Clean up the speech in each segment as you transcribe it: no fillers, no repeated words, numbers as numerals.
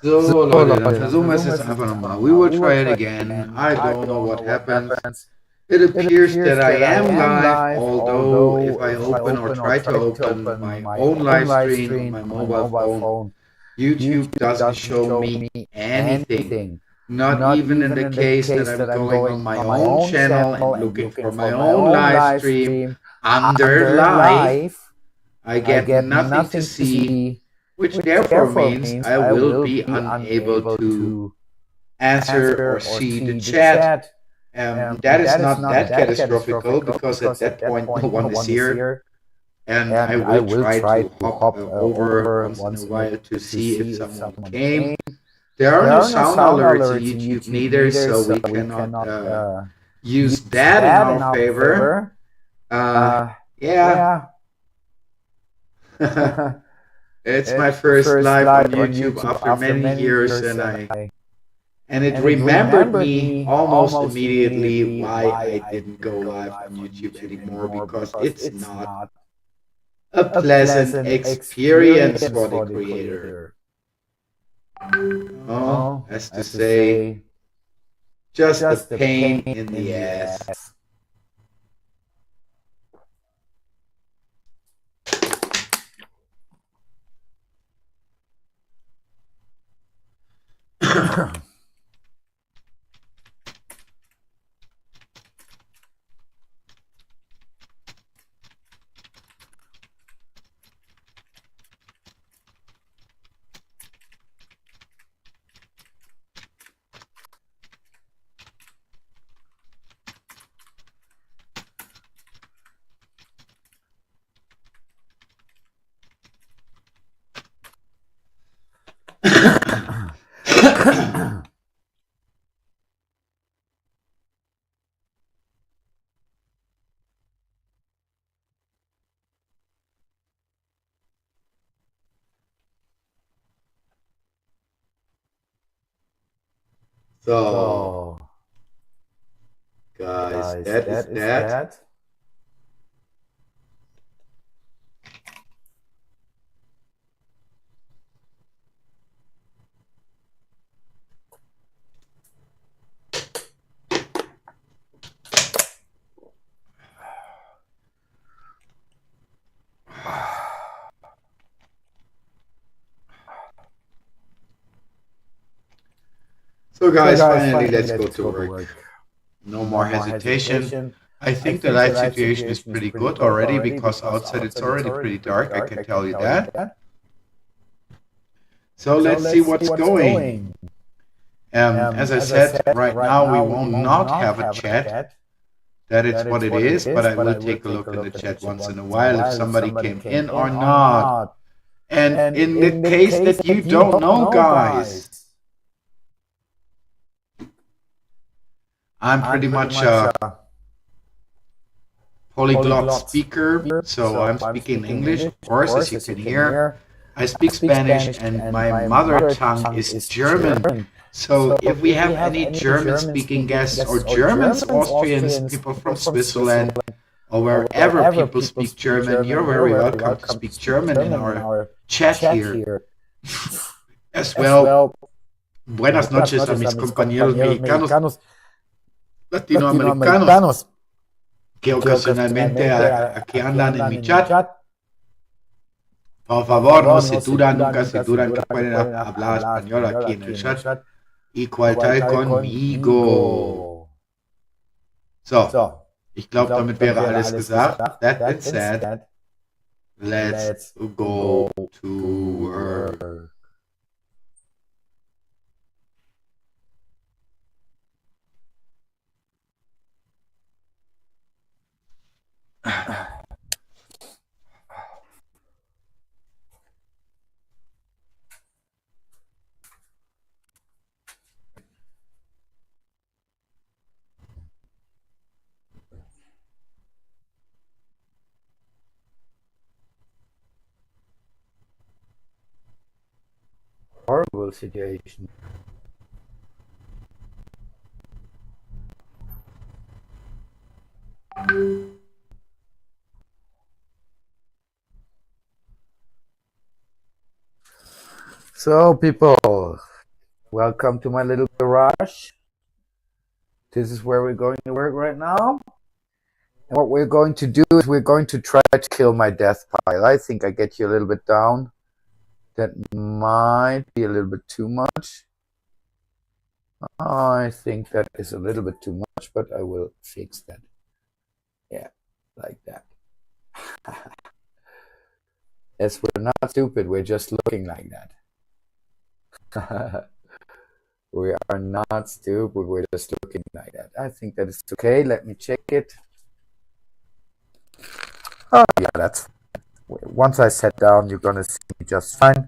So, So Leute, dann Leute, dann versuchen wir es versuchen wir jetzt es jetzt einfach einfach nochmal. We nochmal. will We will try it try again. again. I I don't know don't what know what happens. happens. It It appears appears that I that I am am live, live, although if although I if I open or open or try to try to open open my my own own live live stream on stream my on my mobile mobile phone, phone, YouTube YouTube doesn't doesn't show show me me anything. anything. Not Not even in even the in the case that case I'm that I'm going on going my on my own own channel and channel and looking for looking my for my own own live live stream stream under under live. live. I I get get nothing to nothing to see, see, which which therefore therefore means means I I will will be be unable unable to to answer or answer or see the see the chat. chat. That is That is not not that that catastrophical catastrophical because at because that at that point no point no one is one is here, here, and I and I will will try try to to hop hop over over once in a once in a while to to see if see if someone someone came. came. There are There no are no sound sound alerts in alerts in YouTube YouTube neither, neither, so we so we cannot cannot use use that in that in our our favor. favor. Uh, Uh, yeah, yeah, it's my it's my first first live on live on YouTube YouTube after after many many years, years, and and I I and it and it remembered remembered me me almost almost immediately immediately why why I I didn't go didn't go live live on on YouTube YouTube anymore anymore because because it's it's not not a a pleasant pleasant experience experience for the for the creator. creator. Oh, Oh, as to as to say, say, just a just a pain pain in in the the ass. ass. So, So, guys, guys, that is that is that. that. So, So, guys, guys, finally, finally, let's go let's to go to work. work. No more No more hesitation. hesitation. I I think the think the light light situation is situation is pretty pretty good good already already because because outside it's outside it's already already pretty pretty dark, I dark. can I can tell you tell you that. that. So, So let's see let's see what's what's going. going. As I As I said, said, right right now we now we will will not not have a have a chat. chat. That is That what is it what it is, but is, I but will I will take a take a look in the look in the chat chat once in once a in a while if while if somebody somebody came came in or in or not. not. And And in the in the case case that you that you don't don't know, know, guys, guys, I'm I'm pretty pretty much much a a polyglot polyglot speaker, speaker, so so I'm I'm speaking speaking English, English, of of course, as course, you as you can can hear. hear. I I speak speak Spanish, Spanish, and and my my mother mother tongue tongue is is German. German. So So if we if we have have any any German speaking German-speaking guests or guests or Germans, Germans, Austrians, Austrians, people from people from Switzerland, Switzerland, or or wherever wherever people people speak speak German, you're German, you're very very welcome to welcome to speak speak German in German in our our chat chat here. here. As As well, well, buenas buenas noches a noches a mis mis compañeros compañeros mexicanos, mexicanos, latinoamericanos, latinoamericanos, que que ocasionalmente ocasionalmente aquí aquí andan en andan mi en mi chat. chat. Por Por favor, no favor, se no se dudan, dudan, nunca se nunca se dudan que dudan que pueden pueden hablar hablar español español aquí en el aquí en el chat. chat. Igual Igual tal tal conmigo. conmigo. So, So, ich ich glaube, glaube, damit damit wäre wäre alles alles gesagt. gesagt. That being That being said, said, let's let's go go to to work. work. Horrible situation. So, people, welcome to my little garage. This is where we're going to work right now. And what we're going to do is we're going to try to kill my death pile. I think I get you a little bit down. That might be a little bit too much. I think that is a little bit too much, but I will fix that. Yeah, like that. Yes, we're not stupid. We're just looking like that. We are not stupid. We're just looking like that. I think that is okay. Let me check it. Oh, yeah, that's. Once I set down, you're gonna see me just fine.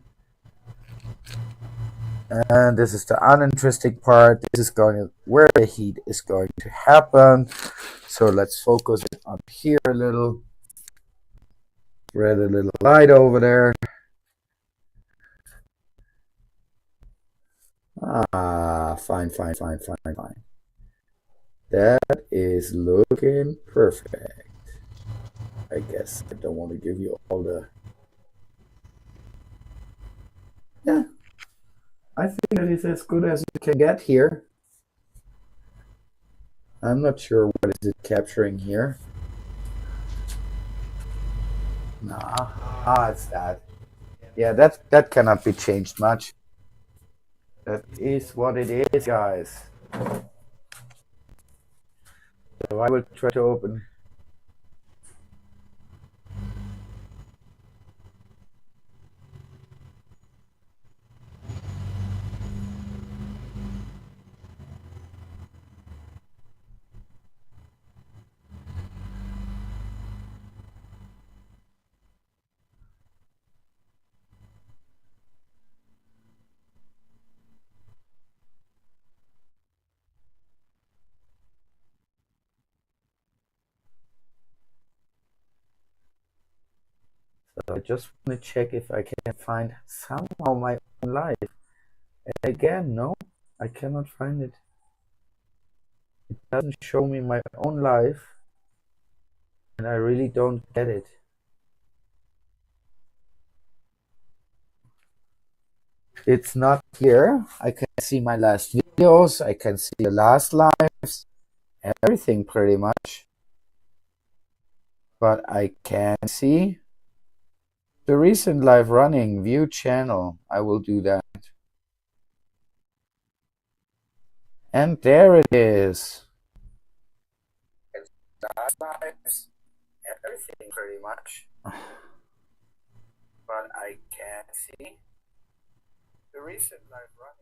And this is the uninteresting part. This is going where the heat is going to happen. So let's focus it up here a little. Spread a little light over there. Fine. That is looking perfect. I guess I don't want to give you all the. Yeah, I think that is as good as you can get here. I'm not sure what is it capturing here. Nah, it's that. Yeah, that cannot be changed much. That is what it is, guys. So I will try to open. So I just want to check if I can find somehow my own life. Again, no, I cannot find it. It doesn't show me my own life, and I really don't get it. It's not here. I can see my last videos. I can see the last lives, everything pretty much. But I can see the recent live running, view channel. I will do that. And there it is. Last lives, everything pretty much. But I can see the recent live running.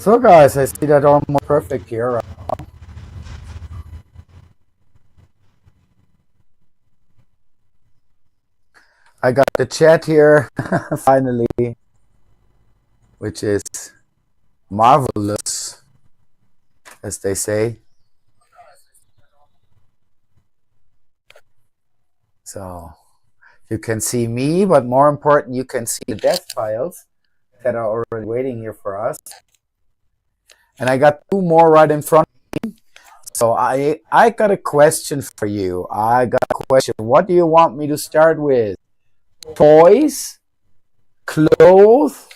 So guys, I see that almost perfect here. I got the chat here finally, which is marvelous, as they say. So you can see me, but more important, you can see the death files that are already waiting here for us. And I got two more right in front of me. So I got a question for you. I got a question. What do you want me to start with? Toys, clothes,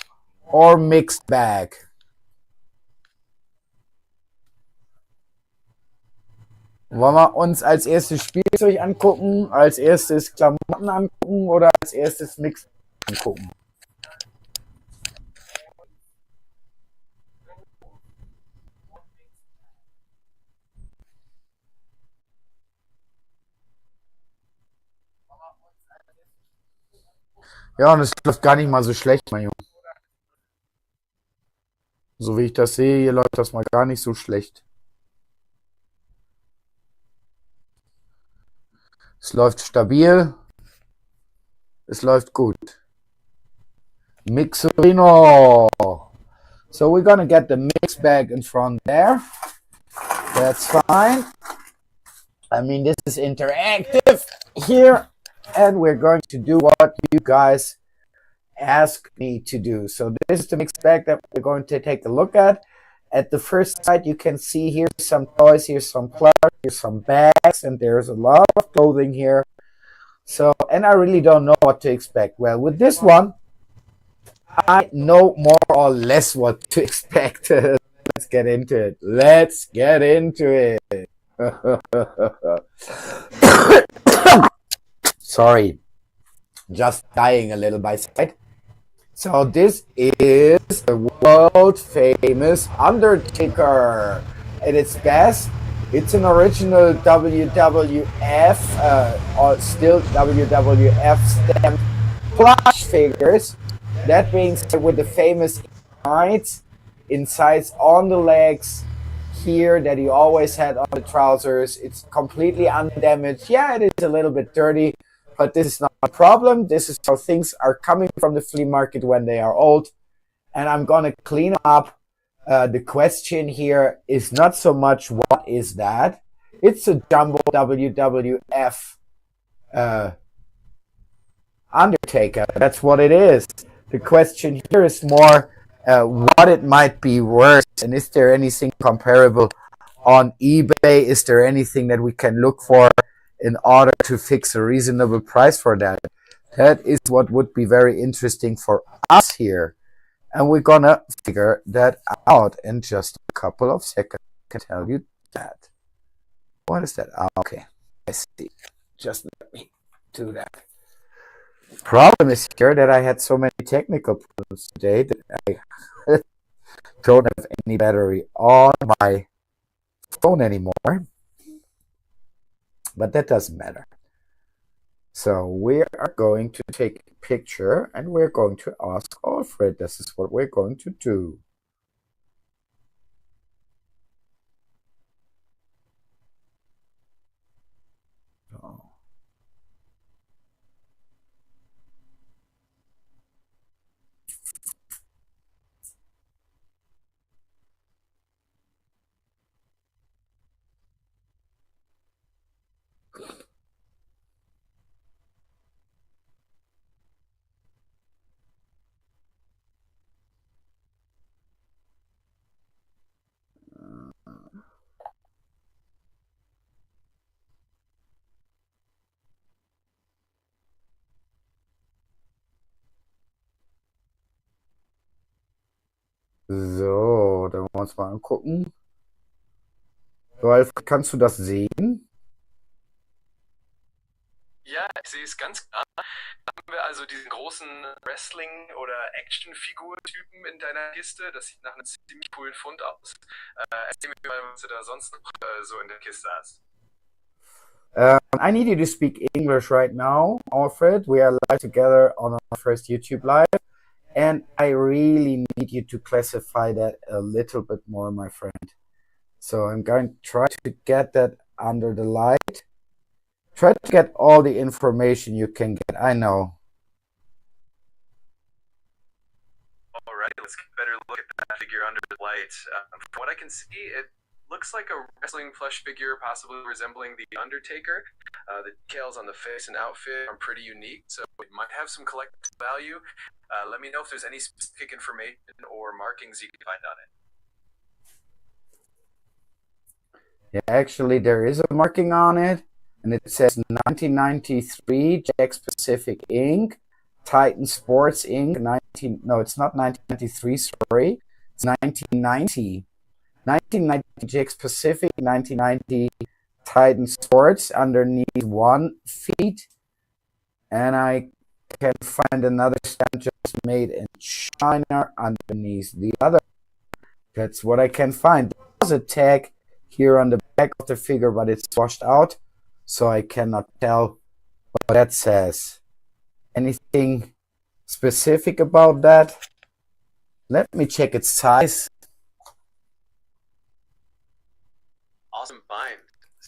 or mixed bag? Wollen wir uns als erstes Spielzeug angucken, als erstes Klamotten angucken oder als erstes Mixed angucken? Ja, und es läuft gar nicht mal so schlecht, mein Junge. So wie ich das sehe, hier läuft das mal gar nicht so schlecht. Es läuft stabil. Es läuft gut. Mixerino. So we're gonna get the mix bag in front there. That's fine. I mean, this is interactive here, and we're going to do what you guys ask me to do. So this is the mixed bag that we're going to take a look at. At the first sight, you can see here's some toys, here's some plush, here's some bags, and there's a lot of clothing here. So, and I really don't know what to expect. Well, with this one, I know more or less what to expect. Let's get into it. Let's get into it. Sorry, just dying a little by sight. So this is the world famous Undertaker. At its best, it's an original WWF, or still WWF stamped plush figures. That being said, with the famous insides on the legs here that he always had on the trousers. It's completely undamaged. Yeah, it is a little bit dirty, but this is not a problem. This is how things are coming from the flea market when they are old. And I'm going to clean up. The question here is not so much what is that. It's a jumbo WWF Undertaker. That's what it is. The question here is more what it might be worth, and is there anything comparable on eBay? Is there anything that we can look for in order to fix a reasonable price for that? That is what would be very interesting for us here, and we're gonna figure that out in just a couple of seconds. I can tell you that. What is that? Oh, okay, I see. Just let me do that. Problem is here that I had so many technical problems today that I don't have any battery on my phone anymore. But that doesn't matter. So we are going to take a picture and we're going to ask Alfred. This is what we're going to do. Oh. So, dann wollen wir uns mal angucken. Ralf, kannst du das sehen? Ja, ich sehe es ganz klar. Da haben wir also diesen großen Wrestling- oder Actionfigur-Typen in deiner Kiste. Das sieht nach einem ziemlich coolen Fund aus. Erzähl mir mal, was du da sonst noch so in der Kiste hast. I need you to speak English right now, Alfred. We are live together on our first YouTube live. And I really need you to classify that a little bit more, my friend. So I'm going to try to get that under the light. Try to get all the information you can get. I know. All right, let's get a better look at that figure under the light. From what I can see, it looks like a wrestling plush figure, possibly resembling the Undertaker. The details on the face and outfit are pretty unique, so it might have some collectible value. Let me know if there's any specific information or markings you can find on it. Yeah, actually, there is a marking on it, and it says 1993 Jakks Pacific Inc. Titan Sports Inc. No, it's not 1993. Sorry, it's 1990. 1990 Jakks Pacific, 1990 Titan Sports underneath 1 feet, and I can find another stamp just made in China underneath the other. That's what I can find. There's a tag here on the back of the figure, but it's washed out, so I cannot tell what that says. Anything specific about that? Let me check its size. Awesome find.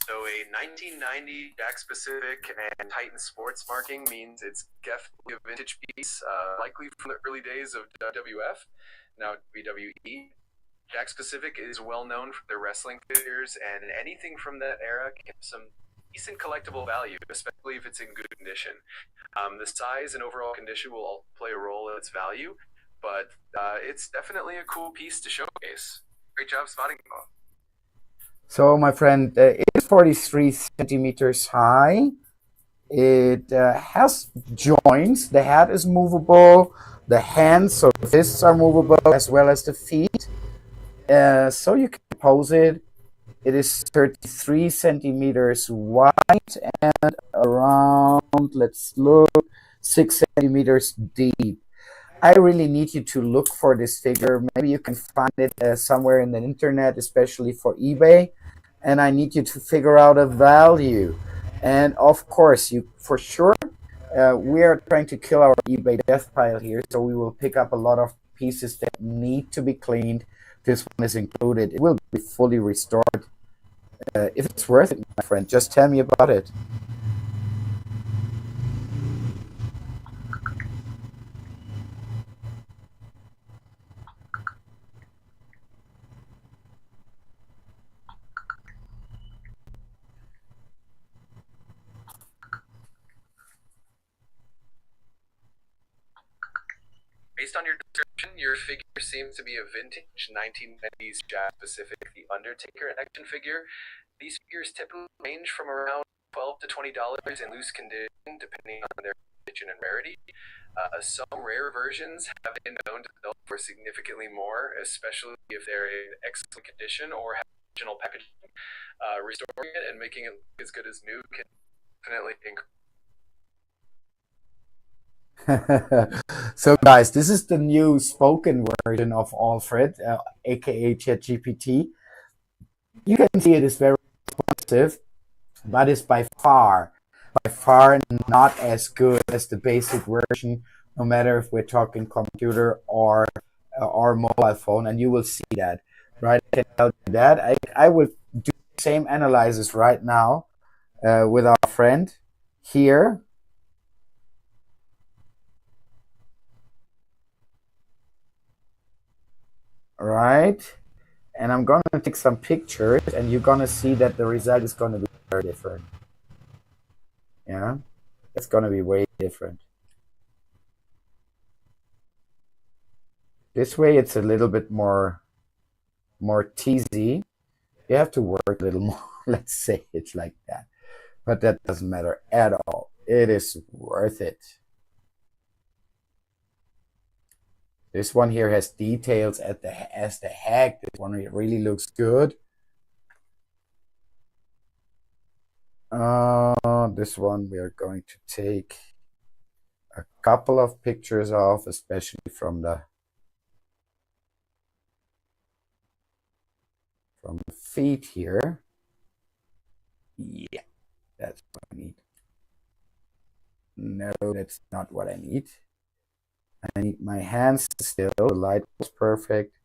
So a 1990 Jakks Pacific and Titan Sports marking means it's definitely a vintage piece, likely from the early days of WWF, now WWE. Jakks Pacific is well known for their wrestling figures, and anything from that era can have some decent collectible value, especially if it's in good condition. The size and overall condition will all play a role in its value, but it's definitely a cool piece to showcase. Great job spotting them all. So, my friend, it is 43 centimeters high. It has joints. The head is movable. The hands, so the fists are movable, as well as the feet. So you can pose it. It is 33 centimeters wide and around, let's look, 6 centimeters deep. I really need you to look for this figure. Maybe you can find it somewhere in the internet, especially for eBay. And I need you to figure out a value. And of course, you for sure, we are trying to kill our eBay death pile here. So we will pick up a lot of pieces that need to be cleaned. This one is included. It will be fully restored. If it's worth it, my friend, just tell me about it. Based on your description, your figure seems to be a vintage 1990s Jakks Pacific The Undertaker action figure. These figures typically range from around $12 to $20 in loose condition, depending on their condition and rarity. Some rare versions have been known to sell for significantly more, especially if they're in excellent condition or have original packaging. Restoring it and making it look as good as new can definitely increase. So guys, this is the new spoken version of Alfred, aka ChatGPT. You can see it is very responsive, but it's by far not as good as the basic version, no matter if we're talking computer or mobile phone, and you will see that, right? I can tell you that. I will do the same analysis right now with our friend here. Right, and I'm gonna take some pictures, and you're gonna see that the result is gonna be very different. Yeah, it's gonna be way different. This way, it's a little bit more teasy. You have to work a little more. Let's say it's like that, but that doesn't matter at all. It is worth it. This one here has details as the heck. This one really looks good. This one we are going to take a couple of pictures of, especially from the feet here. Yeah, that's what I need. No, that's not what I need. I need my hands still. The light was perfect.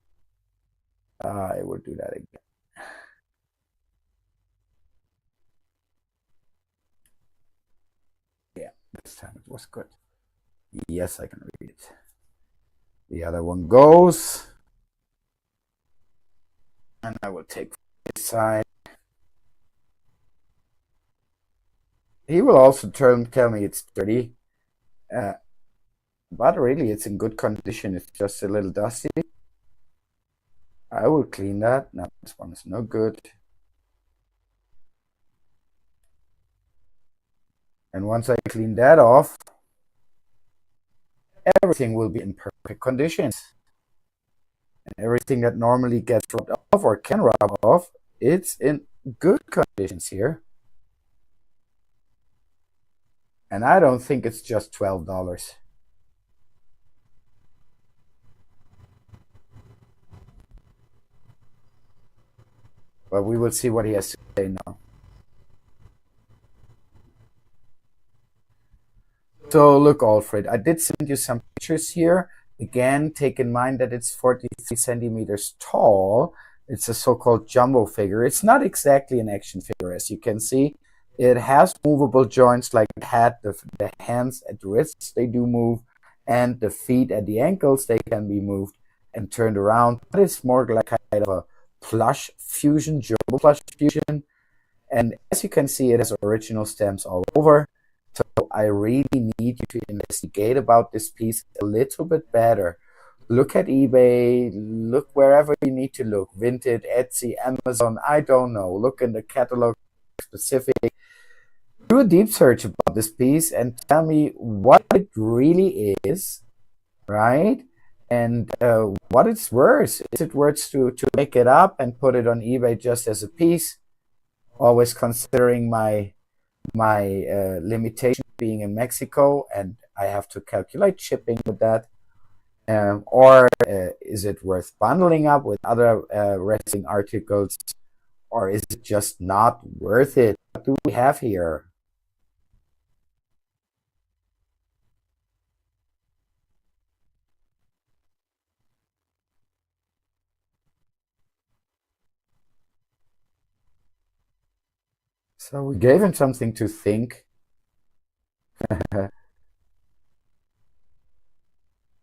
I will do that again. Yeah, this time it was good. Yes, I can read it. The other one goes. And I will take this side. He will also tell me it's dirty. But really, it's in good condition. It's just a little dusty. I will clean that. Now, this one is no good. And once I clean that off, everything will be in perfect conditions. And everything that normally gets rubbed off or can rub off, it's in good conditions here. And I don't think it's just $12. But we will see what he has to say now. So look, Alfred, I did send you some pictures here. Again, take in mind that it's 43 centimeters tall. It's a so-called jumbo figure. It's not exactly an action figure, as you can see. It has movable joints like it had the hands at the wrists, they do move, and the feet at the ankles, they can be moved and turned around. But it's more like kind of a plush fusion, jumbo plush fusion. And as you can see, it has original stamps all over. So I really need you to investigate about this piece a little bit better. Look at eBay, look wherever you need to look. Vinted, Etsy, Amazon, I don't know. Look in the catalog specific. Do a deep search about this piece and tell me what it really is, right? And what it's worth. Is it worth to make it up and put it on eBay just as a piece? Always considering my limitation being in Mexico, and I have to calculate shipping with that. Or is it worth bundling up with other wrestling articles, or is it just not worth it? What do we have here? So we gave him something to think.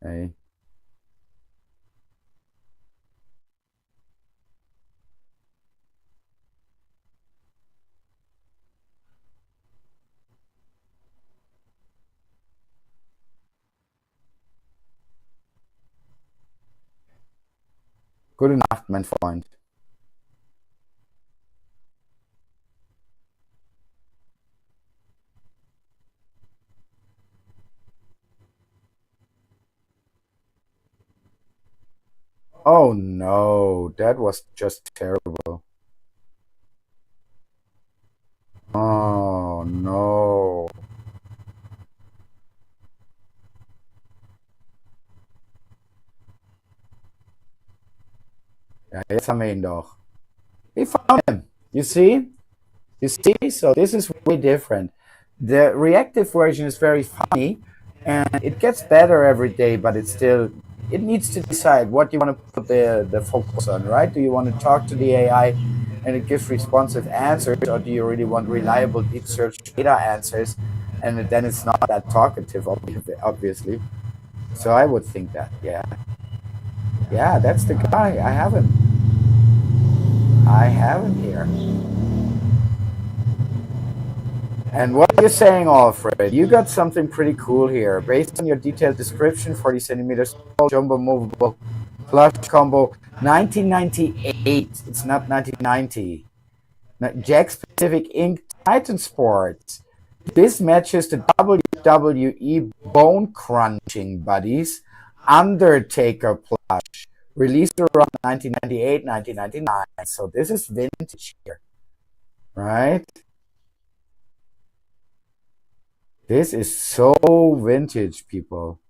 Hey. Gute Nacht, mein Freund. Oh no, that was just terrible. Oh no. Ja, jetzt haben wir ihn doch. We found him. You see? You see? So this is way different. The reactive version is very funny, and it gets better every day, but it needs to decide what you want to put the focus on, right? Do you want to talk to the AI and it gives responsive answers, or do you really want reliable deep search data answers, and then it's not that talkative, obviously. So I would think that, yeah. Yeah, that's the guy. I have him here. And what are you saying, Alfred? You got something pretty cool here. Based on your detailed description, 40 centimeters tall, jumbo movable plush combo, 1998. It's not 1990. Jack Specific Inc. Titan Sports. This matches the WWE Bone Crunching Buddies Undertaker plush, released around 1998, 1999. So this is vintage here, right? This is so vintage, people.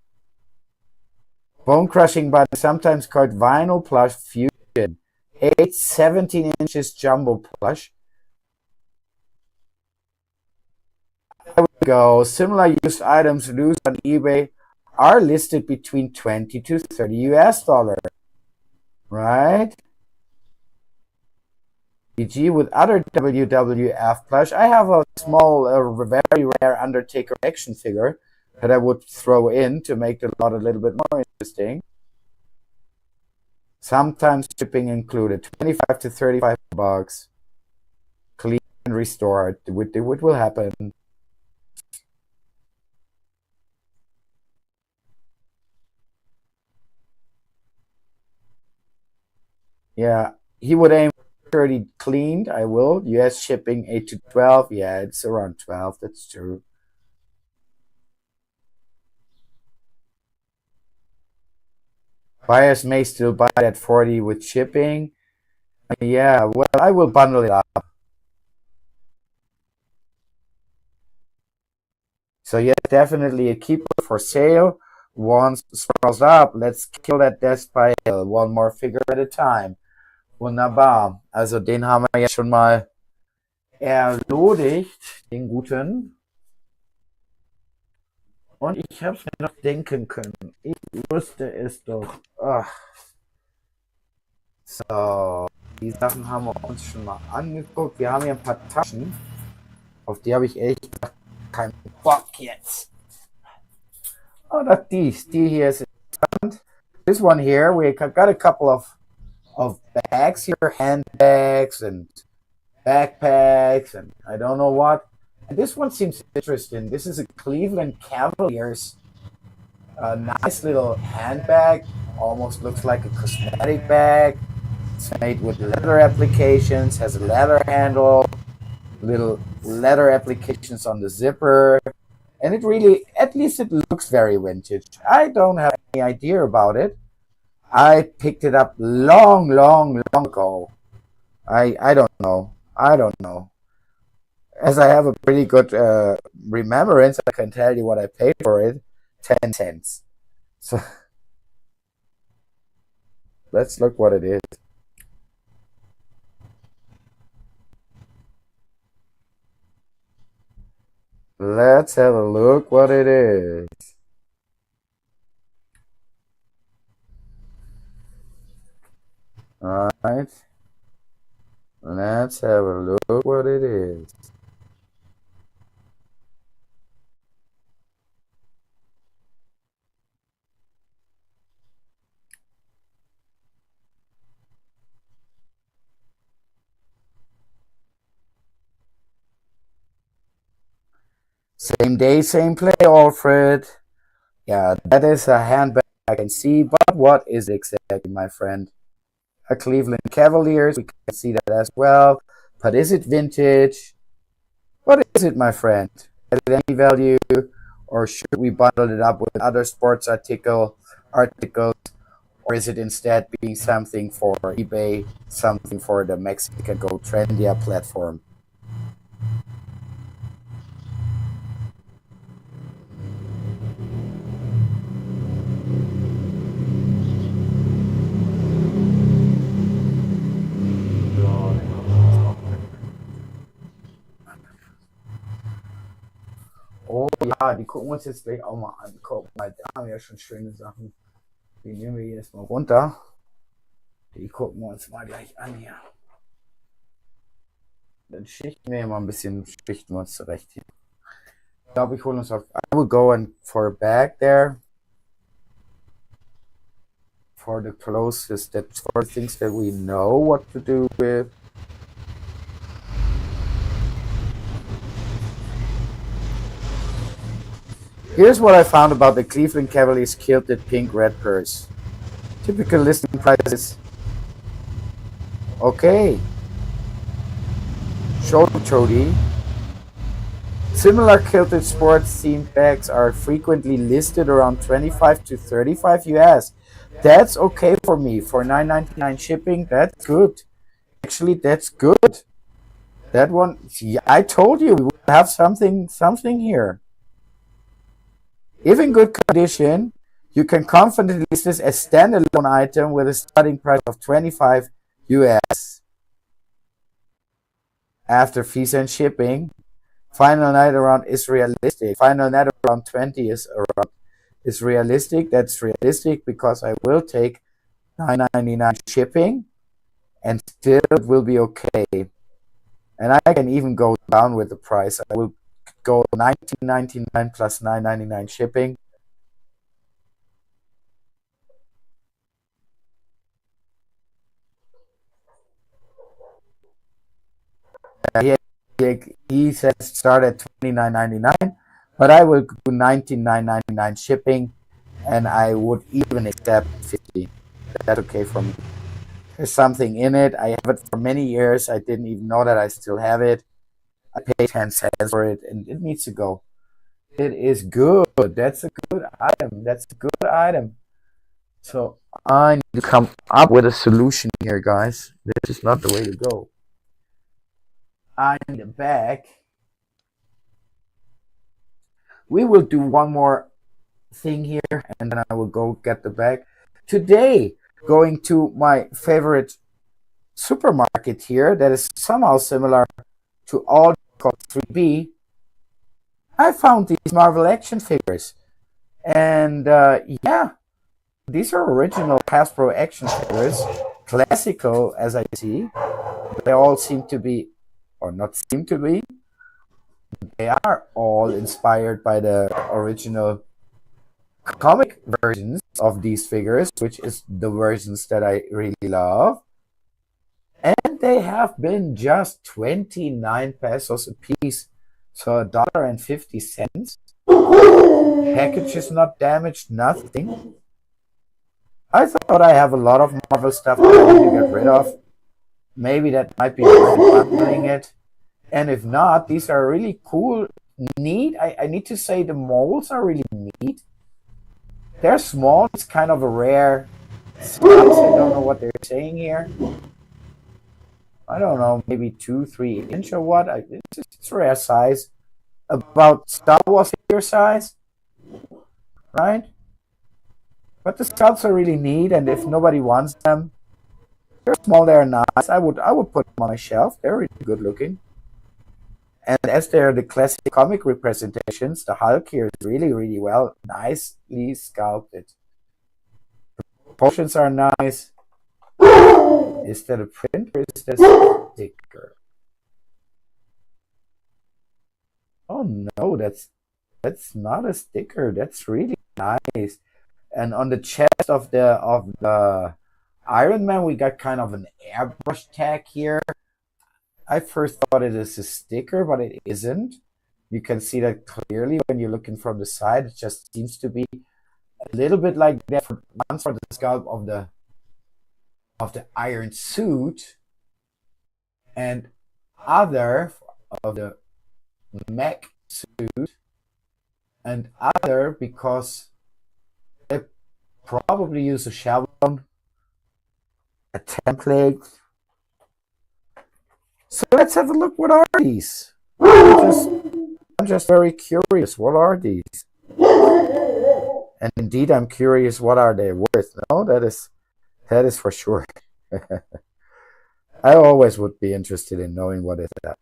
Bone Crushing Buddy, sometimes called Vinyl Plush Fusion. 17 inches jumbo plush. I would go. Similar used items loose on eBay are listed between 20 to 30 US dollar, right? EG with other WWF plush. I have a small, very rare Undertaker action figure that I would throw in to make the lot a little bit more interesting. Sometimes shipping included, 25 to 35 bucks. Clean and restored. What will happen? Yeah, he would aim for 30 cleaned. I will. US shipping 8 to 12. Yeah, it's around 12. That's true. Buyers may still buy at 40 with shipping. Yeah, well, I will bundle it up. So yeah, definitely a keeper for sale. Once swells up, let's kill that death pile. One more figure at a time. Wunderbar. Also den haben wir jetzt schon mal erlodigt, den guten. Und ich habe es mir noch denken können. Ich wusste es doch. Ach. So, die Sachen haben wir uns schon mal angeguckt. Wir haben hier ein paar Taschen. Auf die habe ich echt keinen Bock jetzt. Oh, look, die here is interessant. This one here, we got a couple of bags here, handbags and backpacks and I don't know what. And this one seems interesting. This is a Cleveland Cavaliers, a nice little handbag. Almost looks like a cosmetic bag. It's made with leather applications, has a leather handle, little leather applications on the zipper. And it really, at least it looks very vintage. I don't have any idea about it. I picked it up long ago. I don't know. I don't know. As I have a pretty good remembrance, I can tell you what I paid for it. 10 cents. So let's look what it is. Let's have a look what it is. All right. Let's have a look what it is. Same day, same play, Alfred. Yeah, that is a handbag I can see, but what is it exactly, my friend? A Cleveland Cavaliers, we can see that as well. But is it vintage? What is it, my friend? Has it any value? Or should we bundle it up with other sports articles? Or is it instead being something for eBay, something for the Mexican Go Trendia platform? Oh ja, die gucken wir uns jetzt gleich auch mal an. Guck mal, da haben wir ja schon schöne Sachen. Die nehmen wir jetzt mal runter. Die gucken wir uns mal gleich an hier. Dann schichten wir mal ein bisschen, schichten wir uns zurecht hier. Ich glaube, ich hole uns auf. I will go and for a bag there. For the closest, that's for things that we know what to do with. Here's what I found about the Cleveland Cavaliers kilted pink red purse. Typical listing prices. Okay. Chody. Similar kilted sports themed bags are frequently listed around 25 to 35 US. That's okay for me. For $9.99 shipping, that's good. Actually, that's good. That one, see, I told you we would have something here. If in good condition, you can confidently list this as standalone item with a starting price of 25 US. After fees and shipping, final net around is realistic. Final net around 20 is around is realistic. That's realistic because I will take $9.99 shipping and still it will be okay. And I can even go down with the price. I will go $19.99 plus $9.99 shipping. He says start at $29.99, but I will do $19.99 shipping, and I would even accept $50. That's okay for me. There's something in it. I have it for many years. I didn't even know that I still have it. I paid 10 cents for it, and it needs to go. It is good. That's a good item. That's a good item. So I need to come up with a solution here, guys. This is not the way to go. I need a bag. We will do one more thing here, and then I will go get the bag. Today, going to my favorite supermarket here that is somehow similar to all called 3B. I found these Marvel action figures, and yeah, these are original Hasbro action figures, classical as I see. They all seem to be, or not seem to be, they are all inspired by the original comic versions of these figures, which is the versions that I really love. And they have been just 29 pesos a piece, so $1.50. Package is not damaged, nothing. I thought I have a lot of Marvel stuff that I need to get rid of. Maybe that might be worth bundling it. And if not, these are really cool, neat. I need to say the molds are really neat. They're small. It's kind of a rare size. I don't know what they're saying here. I don't know, maybe 2-3 inch or what. It's a rare size. About Star Wars figure size, right? But the sculpts are really neat, and if nobody wants them, they're small, they're nice. I would put them on my shelf. They're really good looking. And as they're the classic comic representations, the Hulk here is really, really well, nicely sculpted. Proportions are nice. Is that a print or is that a sticker? Oh no, that's not a sticker. That's really nice. And on the chest of the Iron Man, we got kind of an airbrush tag here. I first thought it is a sticker, but it isn't. You can see that clearly when you're looking from the side. It just seems to be a little bit like that. Once for the sculpt of the iron suit, and other of the mech suit, and other because they probably use a schablon, a template. So let's have a look. What are these? I'm just very curious. What are these? And indeed, I'm curious. What are they worth? No, that is for sure. I always would be interested in knowing what is that.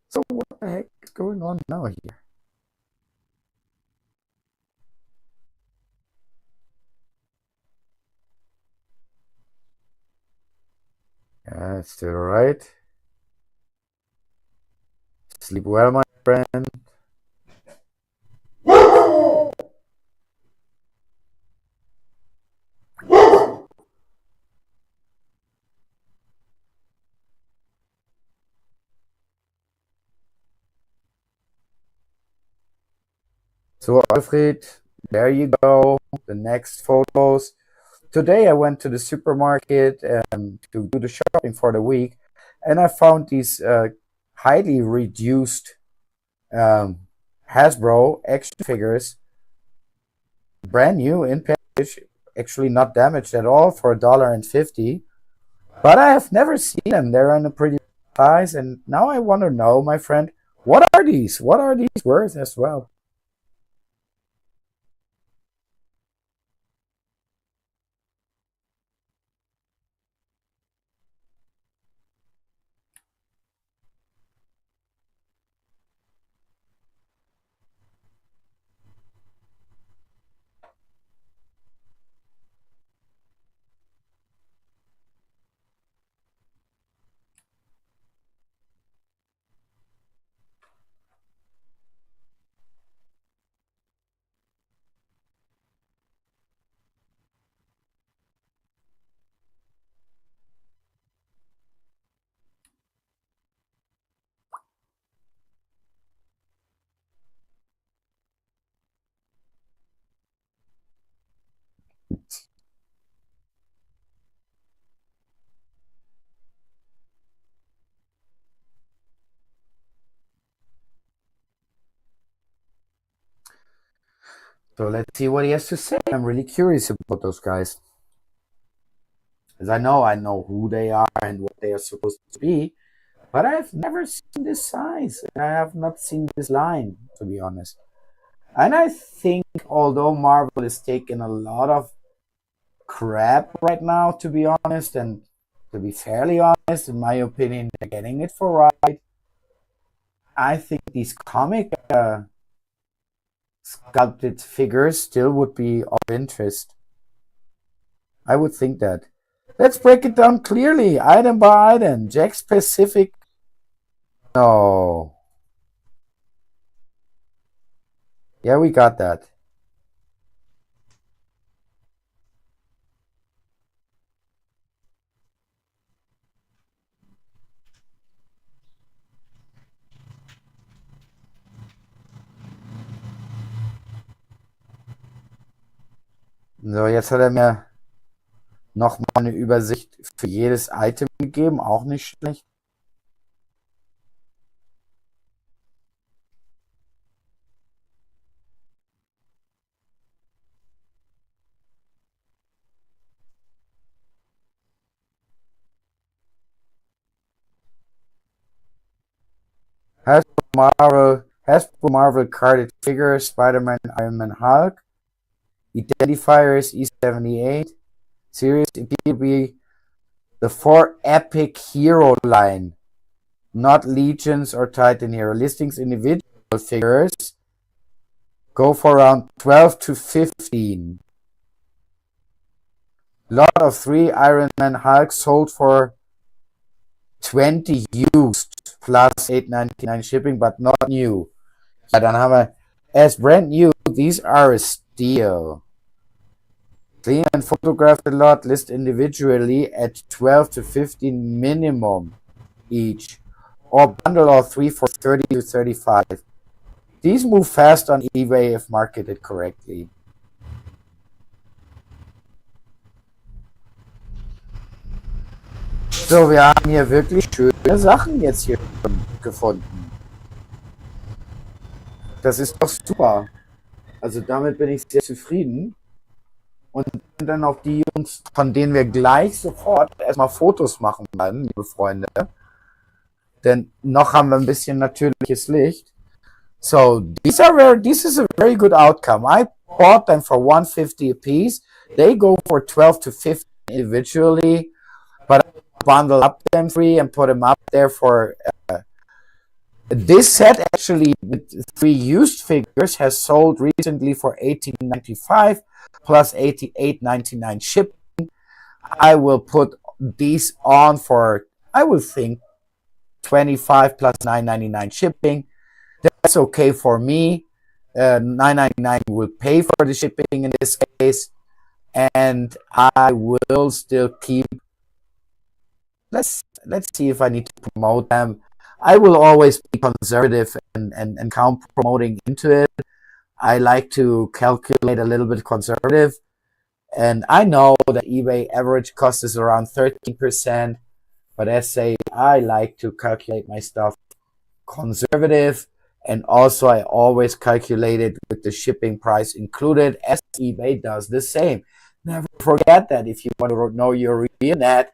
So what the heck is going on now here? Yeah, it's still right. Sleep well, my friend. So Alfred, there you go. The next photos. Today I went to the supermarket to do the shopping for the week, and I found these highly reduced Hasbro action figures, brand new in package, actually not damaged at all, for $1.50. But I have never seen them. They're in a pretty size, and now I want to know, my friend, what are these? What are these worth as well? So let's see what he has to say. I'm really curious about those guys. As I know who they are and what they are supposed to be, but I've never seen this size. And I have not seen this line, to be honest. And I think although Marvel is taking a lot of crap right now, to be honest, and to be fairly honest, in my opinion, they're getting it for right. I think these comic sculpted figures still would be of interest. I would think that. Let's break it down clearly, item by item. Jack specific. No. Yeah, we got that. So, jetzt hat er mir nochmal eine Übersicht für jedes Item gegeben, auch nicht schlecht. Hasbro Marvel carded figure, Spider-Man, Iron Man, Hulk. Identifiers E78. Series appear to be the 4 epic hero line, not legions or Titan hero. Listings individual figures go for around 12 to 15. Lot of 3 Iron Man, Hulk sold for 20 used plus $8.99 shipping, but not new. Ja, dann haben wir as brand new, these are a steal. Clean and photographed a lot, list individually at 12 to 15 minimum each, or bundle all 3 for 30 to 35. These move fast on eBay if marketed correctly. So, wir haben hier wirklich schöne Sachen jetzt hier gefunden. Das ist doch super. Also damit bin ich sehr zufrieden. Und dann auch die Jungs, von denen wir gleich sofort erstmal Fotos machen werden, liebe Freunde. Denn noch haben wir ein bisschen natürliches Licht. So, this is a very good outcome. I bought them for $150 a piece. They go for 12 to 15 individually, but I bundle up them 3 and put them up there for this set actually with 3 used figures has sold recently for $18.95 plus $88.99 shipping. I will put these on for, I will think, $25 plus $9.99 shipping. That's okay for me. $9.99 will pay for the shipping in this case, and I will still keep. Let's see if I need to promote them. I will always be conservative and count promoting into it. I like to calculate a little bit conservative. And I know that eBay average cost is around 13%. But as say, I like to calculate my stuff conservative. And also I always calculate it with the shipping price included, as eBay does the same. Never forget that if you want to know your real net,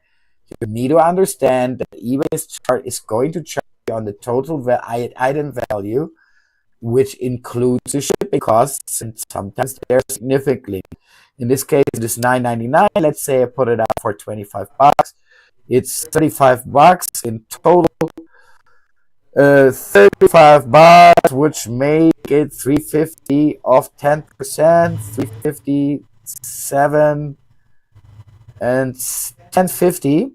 you need to understand that eBay's chart is going to charge you on the total item value, which includes the shipping costs, and sometimes they're significantly. In this case, it is $9.99. Let's say I put it out for $25. It's $35 in total. $35, which make it $350 off 10%, $357 and $10.50.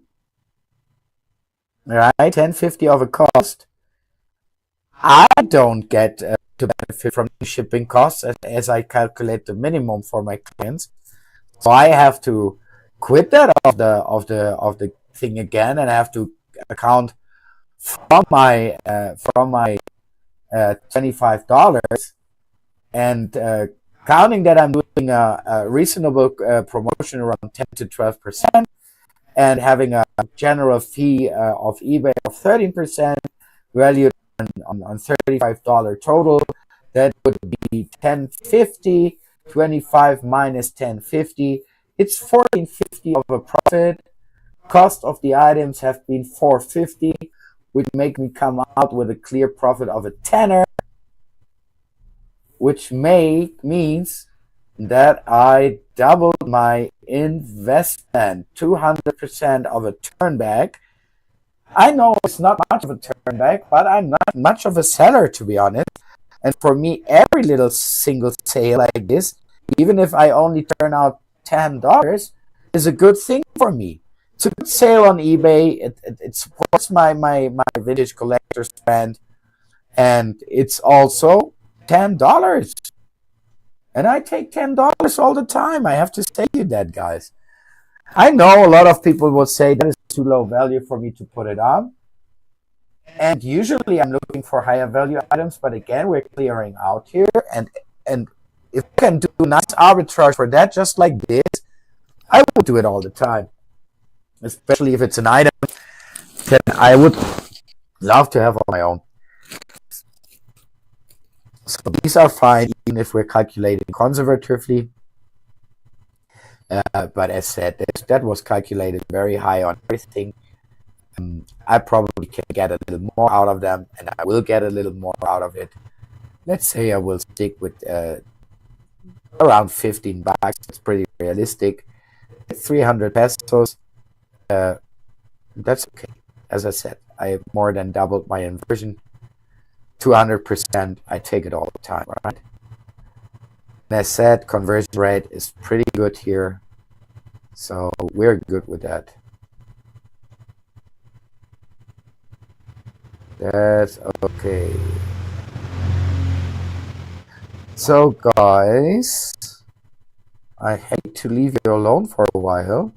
Right, $10.50 of a cost. I don't get to benefit from the shipping costs as I calculate the minimum for my clients. So I have to quit that of the thing again, and I have to account from my $25, and counting that I'm doing a reasonable promotion around 10 to 12%, and having a general fee of eBay of 13%, valued on $35 total. That would be $10.50. 25 minus 1050. It's 1450 of a profit. Cost of the items have been 450, which make me come out with a clear profit of a tenner, which means that I doubled my investment, 200% of a turn back. I know it's not much of a turn back, but I'm not much of a seller, to be honest. And for me, every little single sale like this, even if I only turn out $10, is a good thing for me. It's a good sale on eBay. It supports my vintage collector's brand. And it's also $10. And I take $10 all the time. I have to say you that, guys. I know a lot of people will say that is too low value for me to put it on. And usually I'm looking for higher value items, but again, we're clearing out here. And if I can do nice arbitrage for that, just like this, I will do it all the time. Especially if it's an item that I would love to have on my own. So these are fine, even if we're calculating conservatively. But as said, that was calculated very high on everything. I probably can get a little more out of them, and I will get a little more out of it. Let's say I will stick with around 15 bucks. It's pretty realistic. 300 pesos. That's okay. As I said, I more than doubled my inversion. 200%. I take it all the time, right? And as said, conversion rate is pretty good here. So we're good with that. That's okay. So guys, I hate to leave you alone for a while,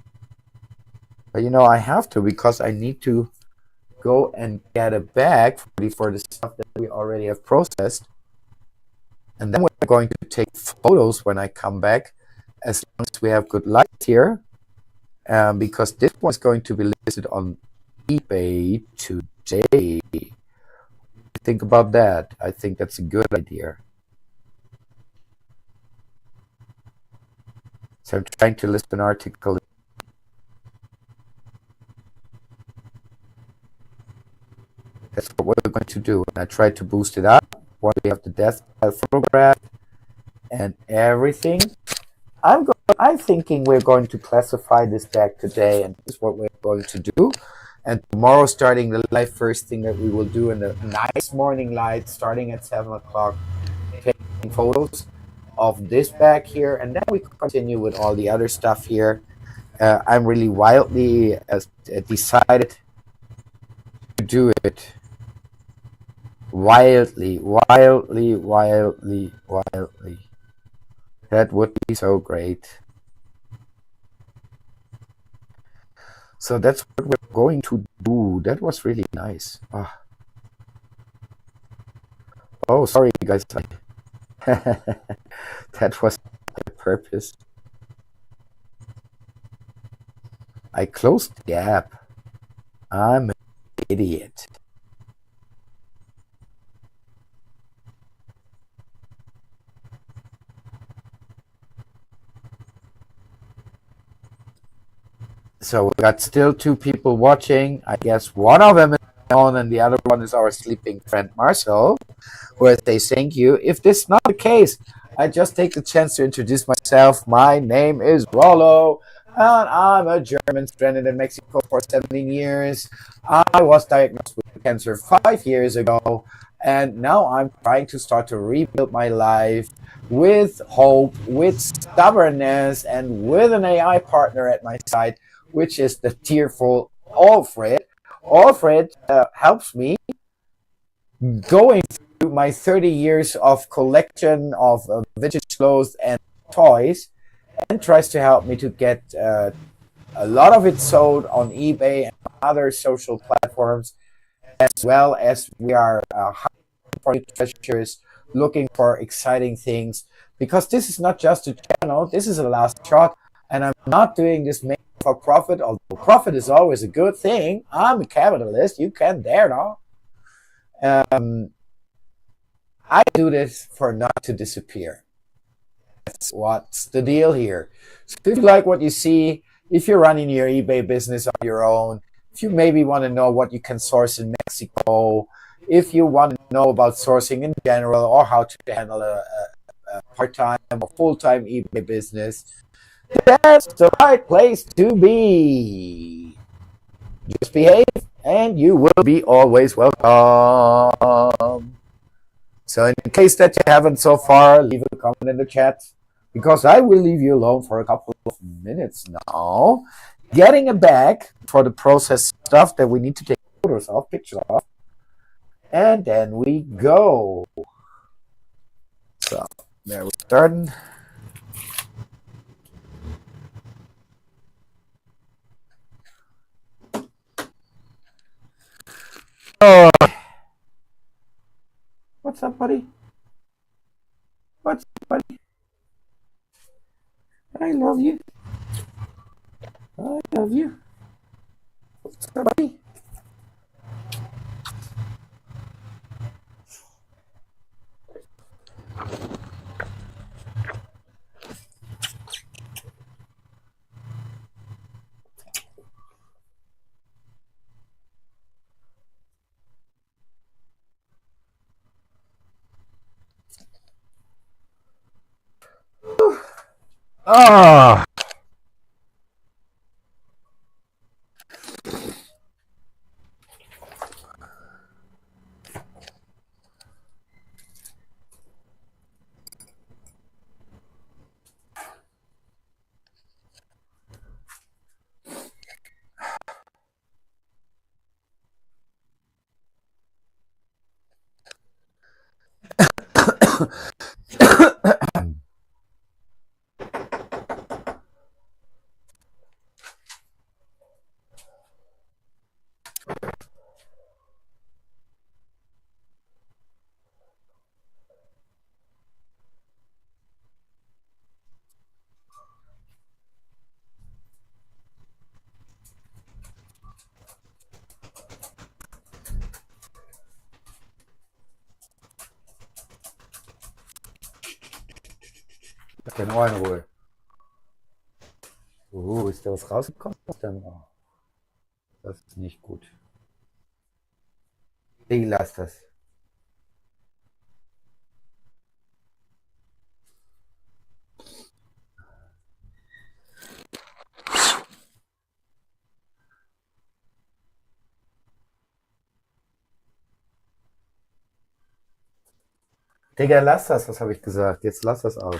but you know I have to, because I need to go and get a bag for the stuff that we already have processed, and then we're going to take photos when I come back, as long as we have good light here, because this one's going to be listed on eBay today. Think about that. I think that's a good idea. So I'm trying to list an article. That's what we're going to do. And I try to boost it up once we have the death photograph and everything. I'm thinking we're going to classify this bag today, and this is what we're going to do. And tomorrow, starting the live, first thing that we will do in the nice morning light, starting at 7 o'clock, taking photos of this bag here, and then we continue with all the other stuff here. I'm really wildly decided to do it. Wildly. That would be so great. So that's what we're going to do. That was really nice. Oh, sorry, guys. That was the purpose. I closed the gap. I'm an idiot. So we got still 2 people watching. I guess one of them is on and the other one is our sleeping friend Marcel, who says thank you. If this is not the case, I just take the chance to introduce myself. My name is Rollo, and I'm a German stranded in Mexico for 17 years. I was diagnosed with cancer 5 years ago, and now I'm trying to start to rebuild my life with hope, with stubbornness, and with an AI partner at my side, which is the tearful Alfred. Alfred helps me going through my 30 years of collection of vintage clothes and toys, and tries to help me to get a lot of it sold on eBay and other social platforms, as well as we are hunting for new treasures, looking for exciting things, because this is not just a channel, this is a last shot, and I'm not doing this mainly for profit, although profit is always a good thing. I'm a capitalist, you can dare not. I do this for not to disappear. what's the deal here. So if you like what you see, if you're running your eBay business on your own, if you maybe want to know what you can source in Mexico, if you want to know about sourcing in general or how to handle a part-time or full-time eBay business, that's the right place to be. Just behave and you will be always welcome. So in case that you haven't so far, leave a comment in the chat, because I will leave you alone for a couple of minutes now, getting a bag for the process stuff that we need to take photos of, pictures of, and then we go. So there we're starting. Oh, what's up, buddy? What's up, buddy? I love you. I love you. What's up, buddy? Oh. Den Ohren wohl. Ist da was rausgekommen aus deinem Ohr? Das ist nicht gut. Ich lass das. Digga, lass das, was habe ich gesagt? Jetzt lass das auch.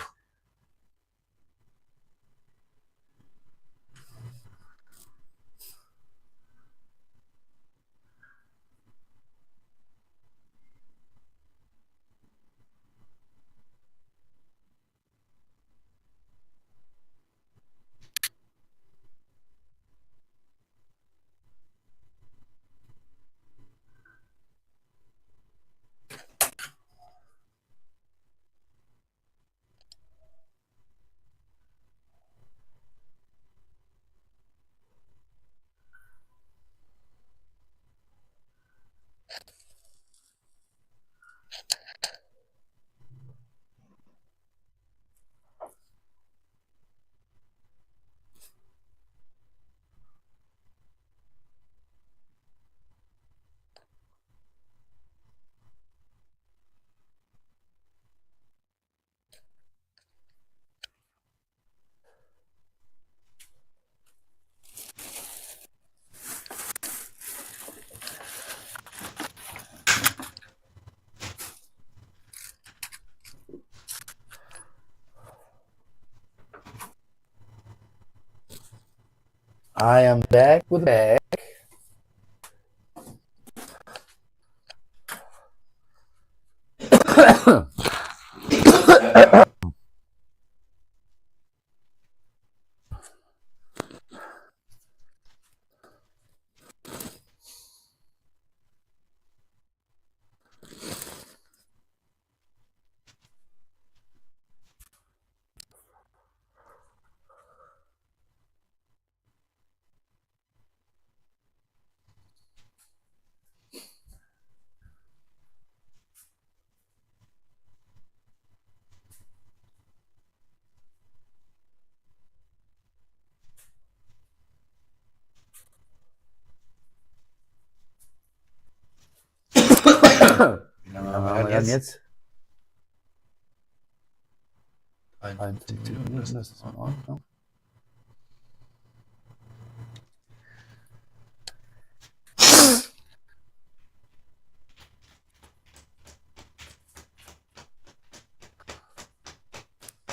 I am back with a bag. jetzt? 51 Sekunden, das ist in Ordnung.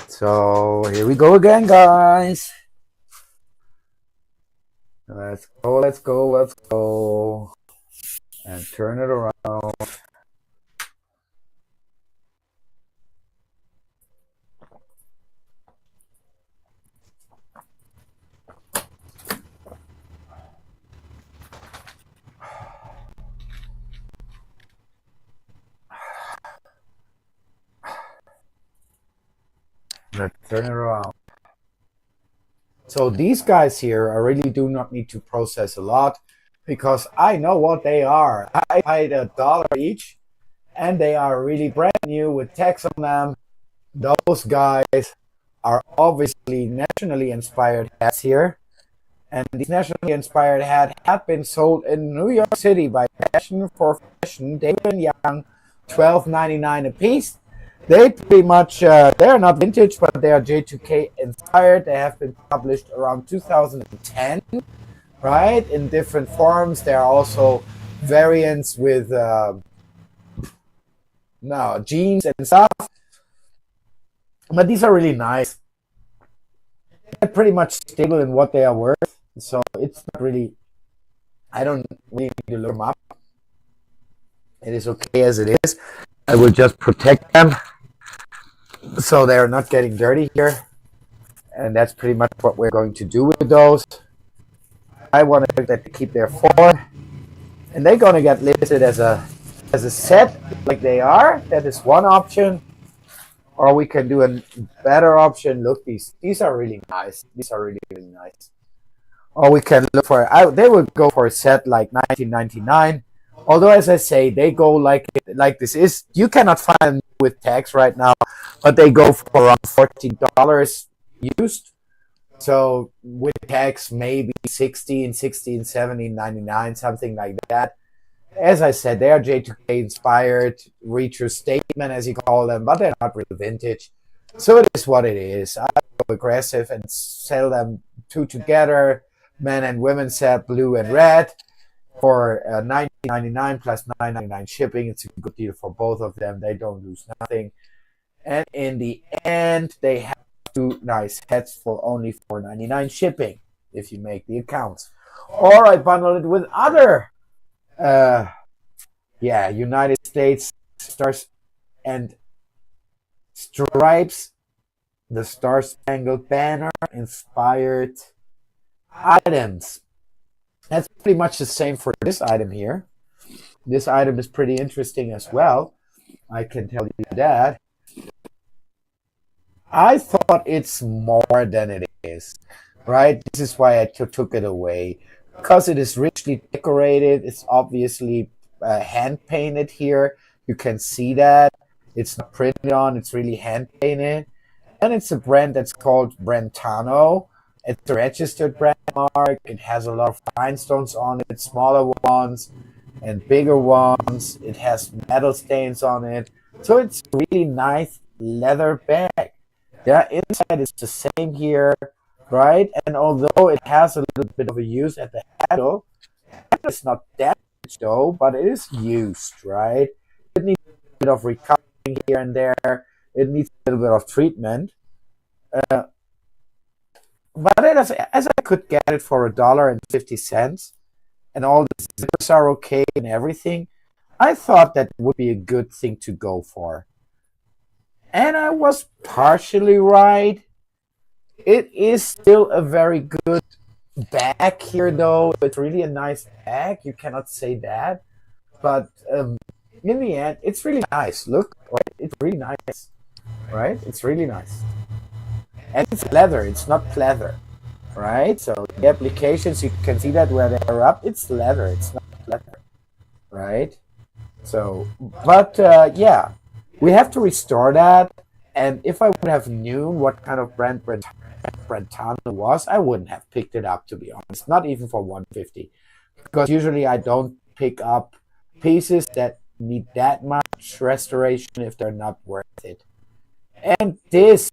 So here we go again, guys. Let's go, let's go, let's go. And turn it around. Let's turn it around. So these guys here, I really do not need to process a lot because I know what they are. I paid $1 each and they are really brand new with tax on them. Those guys are obviously nationally inspired hats here. And these nationally inspired hats have been sold in New York City by Fashion for Fashion, David & Young, $12.99 a piece. They pretty much, they're not vintage, but they are J2K inspired. They have been published around 2010, right? In different forms. There are also variants with jeans and stuff. But these are really nice. They're pretty much stable in what they are worth. So it's not really, I don't really need to look them up. It is okay as it is. I will just protect them so they're not getting dirty here. And that's pretty much what we're going to do with those. I want to keep their form. And they're going to get listed as a set like they are. That is one option. Or we can do a better option. Look, these are really nice. These are really, really nice. Or we can look for, they would go for a set like $19.99. Although, as I say, they go like this is. You cannot find them with tax right now, but they go for around $14 used. So with tax, maybe $16, $17, $99, something like that. As I said, they are J2K inspired, retro statement, as you call them, but they're not really vintage. So it is what it is. I go aggressive and sell them two together, men and women set, blue and red, for $19.99 plus $9.99 shipping. It's a good deal for both of them. They don't lose nothing. And in the end, they have two nice hats for only $4.99 shipping if you make the accounts. Or I bundle it with other United States Stars and Stripes, the Star Spangled Banner inspired items. That's pretty much the same for this item here. This item is pretty interesting as well. I can tell you that. I thought it's more than it is, right? This is why I took it away. Because it is richly decorated, it's obviously hand painted here. You can see that. It's not printed on, it's really hand painted. And it's a brand that's called Brentano. It's a registered brand mark. It has a lot of rhinestones on it, smaller ones and bigger ones. It has metal stains on it. So it's a really nice leather bag. Yeah, inside is the same here, right? And although it has a little bit of a use at the handle, it's not damaged though, but it is used, right? It needs a bit of recovering here and there. It needs a little bit of treatment. But as I could get it for $1.50, and all the zippers are okay and everything, I thought that would be a good thing to go for. And I was partially right. It is still a very good bag here, though. It's really a nice bag. You cannot say that. But in the end, it's really nice. Look, right? It's really nice, right? It's really nice. And it's leather. It's not pleather, right? So the applications, you can see that where they're up. It's leather. It's not leather, right? So, but yeah, we have to restore that. And if I would have known what kind of brand Brentano was, I wouldn't have picked it up, to be honest. Not even for $150, because usually I don't pick up pieces that need that much restoration if they're not worth it. And this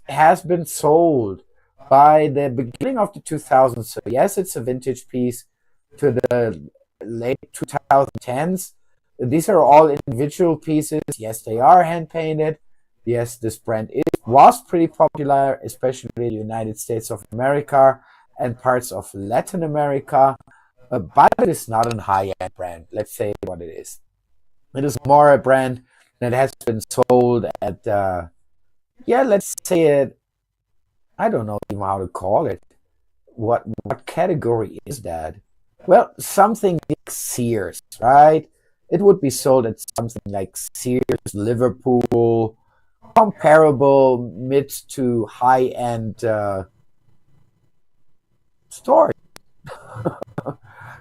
has been sold by the beginning of the 2000s. So yes, it's a vintage piece to the late 2010s. These are all individual pieces. Yes, they are hand painted. Yes, this brand was pretty popular, especially in the United States of America and parts of Latin America. But it is not a high-end brand. Let's say what it is. It is more a brand that has been sold at, yeah, let's say it. I don't know even how to call it. What category is that? Well, something like Sears, right? It would be sold at something like Sears, Liverpool, comparable mid to high end stores,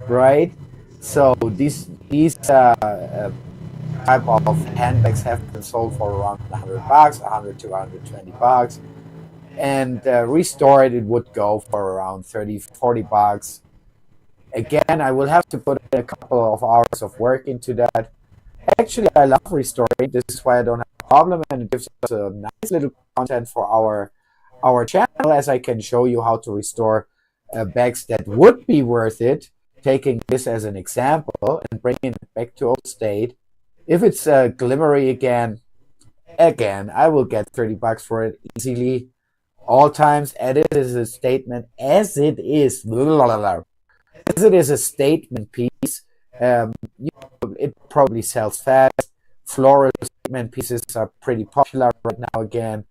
right? So these type of handbags have been sold for around $100, 100 to $120, and restored it would go for around 30, $40. Again, I will have to put in a couple of hours of work into that. Actually, I love restoring. This is why I don't have a problem, and it gives us a nice little content for our channel, as I can show you how to restore bags that would be worth it, taking this as an example and bringing it back to old state. If it's glimmery again, I will get $30 for it easily. All times, and it is a statement as it is. As it is a statement piece, it probably sells fast. Floral statement pieces are pretty popular right now again.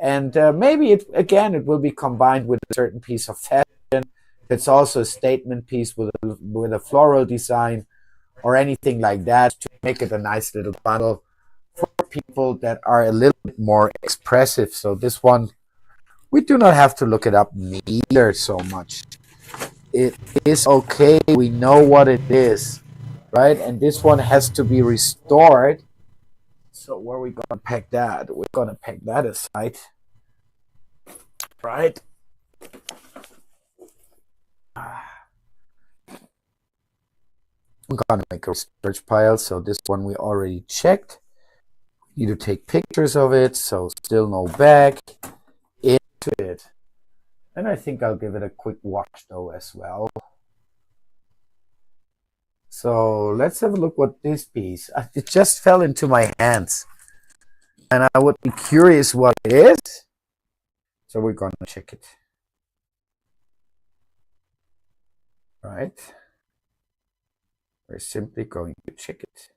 And maybe it will be combined with a certain piece of fashion. It's also a statement piece with a floral design or anything like that to make it a nice little bundle for people that are a little bit more expressive. So this one, we do not have to look it up neither so much. It is okay. We know what it is, right? And this one has to be restored. So where are we going to pack that? We're going to pack that aside, right? I'm going to make a storage pile. So this one we already checked. Need to take pictures of it. So still no bag into it. And I think I'll give it a quick wash though as well. So let's have a look what this piece. It just fell into my hands. And I would be curious what it is. So we're going to check it. Right. We're simply going to check it.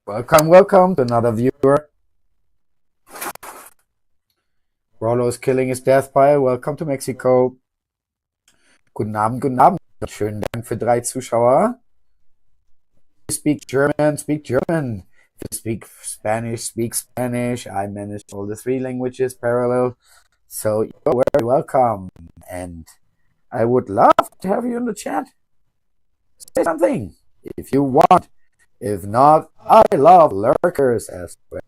Welcome to another viewer. Rollo is killing his death pile. Welcome to Mexico. Guten Abend, guten Abend. Schönen Dank für 3 Zuschauer. Speak German, speak German. If you speak Spanish, speak Spanish. I manage all the 3 languages parallel. So you're very welcome. And I would love to have you in the chat. Say something if you want. If not, I love lurkers as well.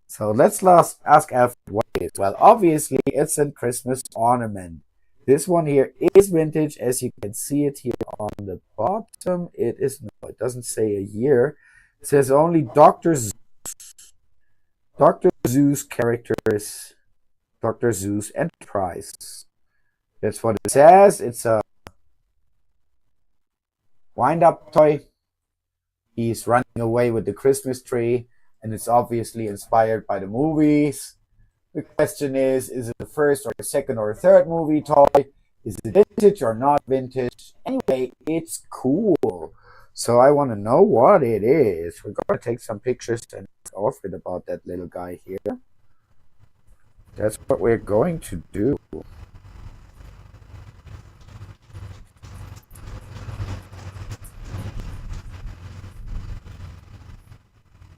So let's ask Alfred what it is. Well, obviously, it's a Christmas ornament. This one here is vintage, as you can see it here on the bottom. It doesn't say a year. It says only Dr. Zeus characters, Dr. Zeus Enterprise. That's what it says. It's a wind-up toy. He's running away with the Christmas tree, and it's obviously inspired by the movies. The question is it the first or the second or third movie toy? Is it vintage or not vintage? Anyway, it's cool. So I want to know what it is. We're going to take some pictures and ask Alfred about that little guy here. That's what we're going to do.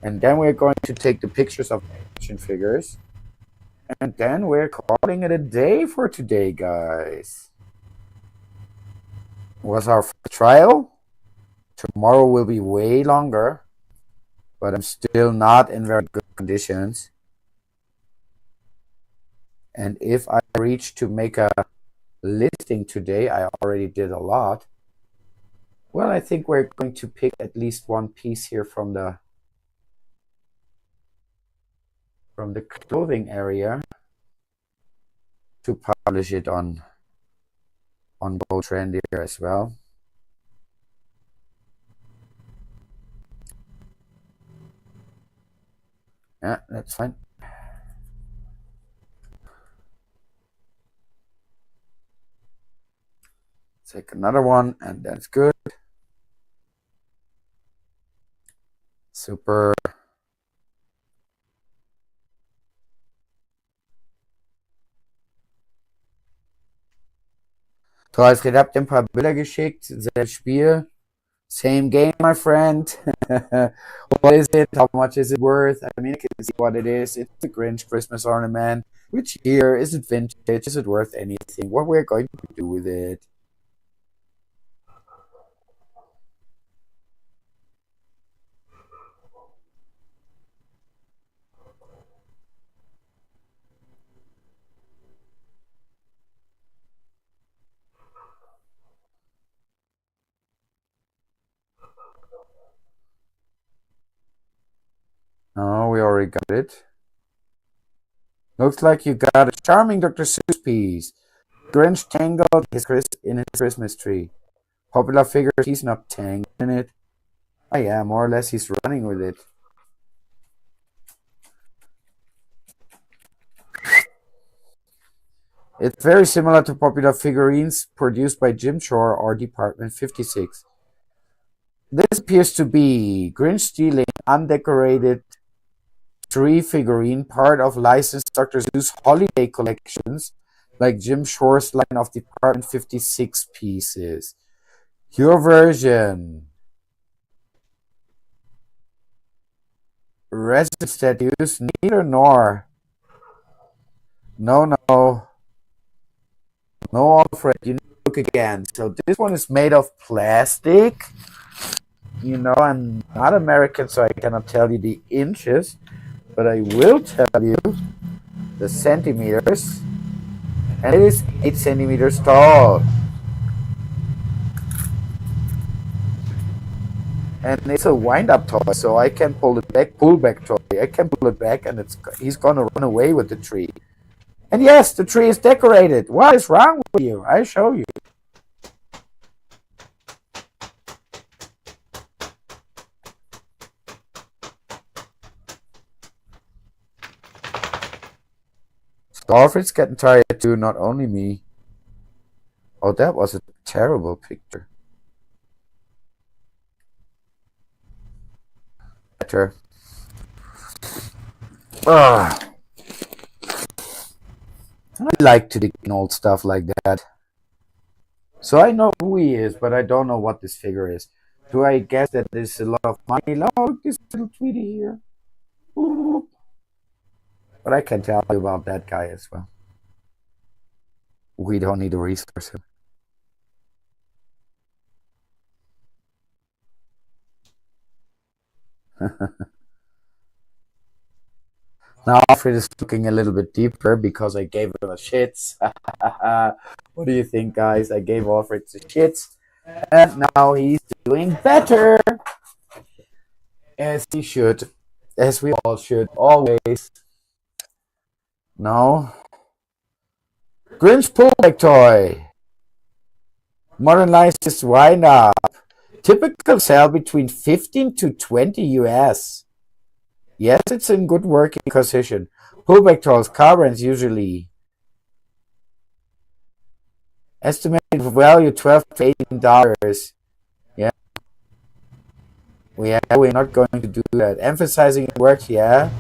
And then we're going to take the pictures of action figures. And then we're calling it a day for today, guys. It was our first trial. Tomorrow will be way longer. But I'm still not in very good conditions. And if I reach to make a listing today. I already did a lot. Well, I think we're going to pick at least one piece here from the clothing area to publish it on both Trendier as well. Yeah, that's fine. Take another one, and that's good. Super. So, Alfred, habt ihr ein paar Bilder geschickt. Selbes Spiel. Same game, my friend. What is it? How much is it worth? I mean, I can see what it is. It's the Grinch Christmas ornament. Which year? Is it vintage? Is it worth anything? What we're going to do with it? Oh, we already got it. Looks like you got a charming Dr. Seuss piece. Grinch tangled in his Christmas tree. Popular figure, he's not tangled in it. Oh yeah, more or less he's running with it. It's very similar to popular figurines produced by Jim Shore or Department 56. This appears to be Grinch stealing undecorated tree figurine, part of licensed Dr. Seuss holiday collections, like Jim Shore's line of Department 56 pieces. Your version. Resin statues, neither nor. No, no. No, Alfred, you need to look again. So this one is made of plastic. You know, I'm not American, so I cannot tell you the inches, but I will tell you the centimeters. And it is 8 centimeters tall. And it's a wind-up toy, so I can pull back toy. I can pull it back, and he's gonna run away with the tree. And yes, the tree is decorated. What is wrong with you? I show you. Alfred's getting tired too, not only me. Oh, that was a terrible picture. Better. I like to dig in old stuff like that. So I know who he is, but I don't know what this figure is. Do I guess that there's a lot of money? Look, this little Tweety here. Ooh. But I can tell you about that guy as well. We don't need to resource him. Now Alfred is looking a little bit deeper because I gave him a shits. What do you think, guys? I gave Alfred the shits, and now he's doing better. As he should. As we all should, always. No. Grinch pullback toy. Modern licensed wind up. Typical sell between 15 to 20 US. Yes, it's in good working condition. Pullback toys, car brands usually. Estimated value $12 to $18. Yeah. We're not going to do that. Emphasizing it works, yeah.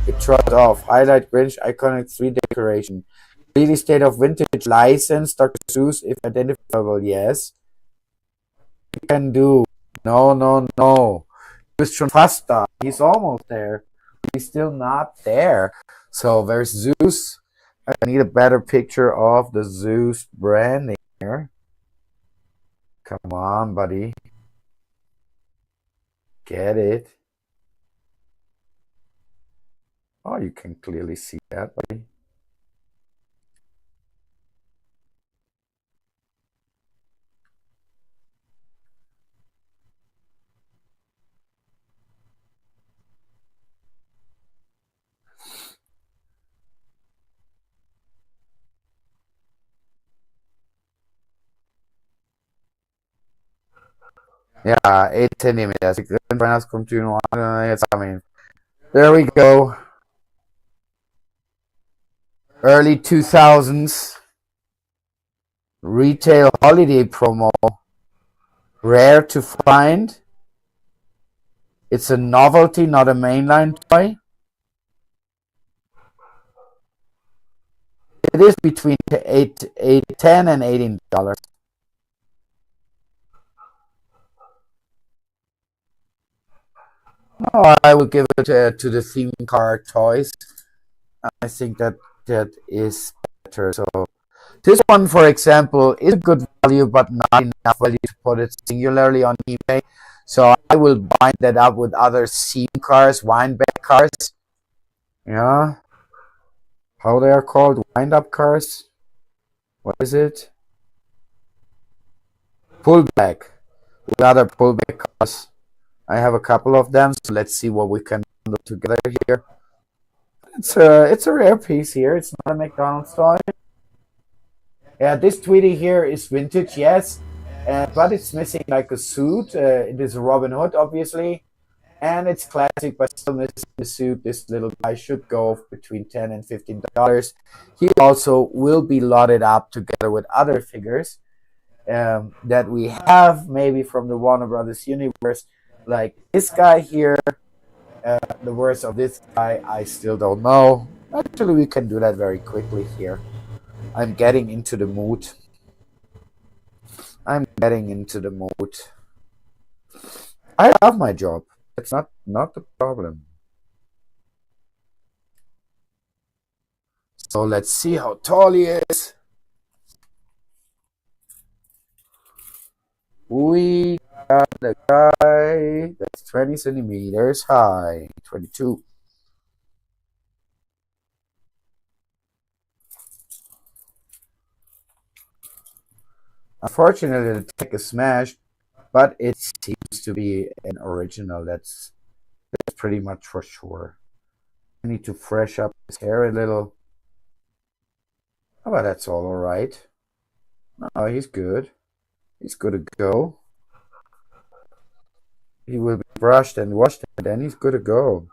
It trot off. Highlight Grinch iconic 3 decoration. Really state of vintage license, Dr. Seuss, if identifiable, yes. You can do. No, no, no. He's schon fast da. He's almost there. He's still not there. So there's Zeus. I need a better picture of the Zeus branding here. Come on, buddy. Get it. Oh, you can clearly see that, buddy. Ja, 8 centimeters. Ik ben bijna komt u nog aan. There we go. Early 2000s. Retail holiday promo. Rare to find. It's a novelty, not a mainline toy. It is between $10 and $18. Oh, I will give it to the theme car toys. I think that is better. So this one, for example, is good value, but not enough value to put it singularly on eBay. So I will bind that up with other theme cars, wind-back cars. Yeah. How they are called? Wind-up cars? What is it? Pullback. With other pullback cars. I have a couple of them, so let's see what we can do together here. It's a rare piece here. It's not a McDonald's toy. Yeah, this Tweety here is vintage, yes, but it's missing like a suit. It is a Robin Hood, obviously, and it's classic, but still missing the suit. This little guy should go between $10 and $15. He also will be lotted up together with other figures that we have, maybe from the Warner Brothers universe, like this guy here. The worst of this guy, I still don't know. Actually, we can do that very quickly here. I'm getting into the mood. I'm getting into the mood. I love my job. It's not the problem. So let's see how tall he is. We got the guy that's 20 centimeters high. 22. Unfortunately, the tech is smashed, but it seems to be an original. That's pretty much for sure. I need to fresh up his hair a little. Oh, but that's all right. Oh, he's good. He's good to go. He will be brushed and washed, and then he's good to go.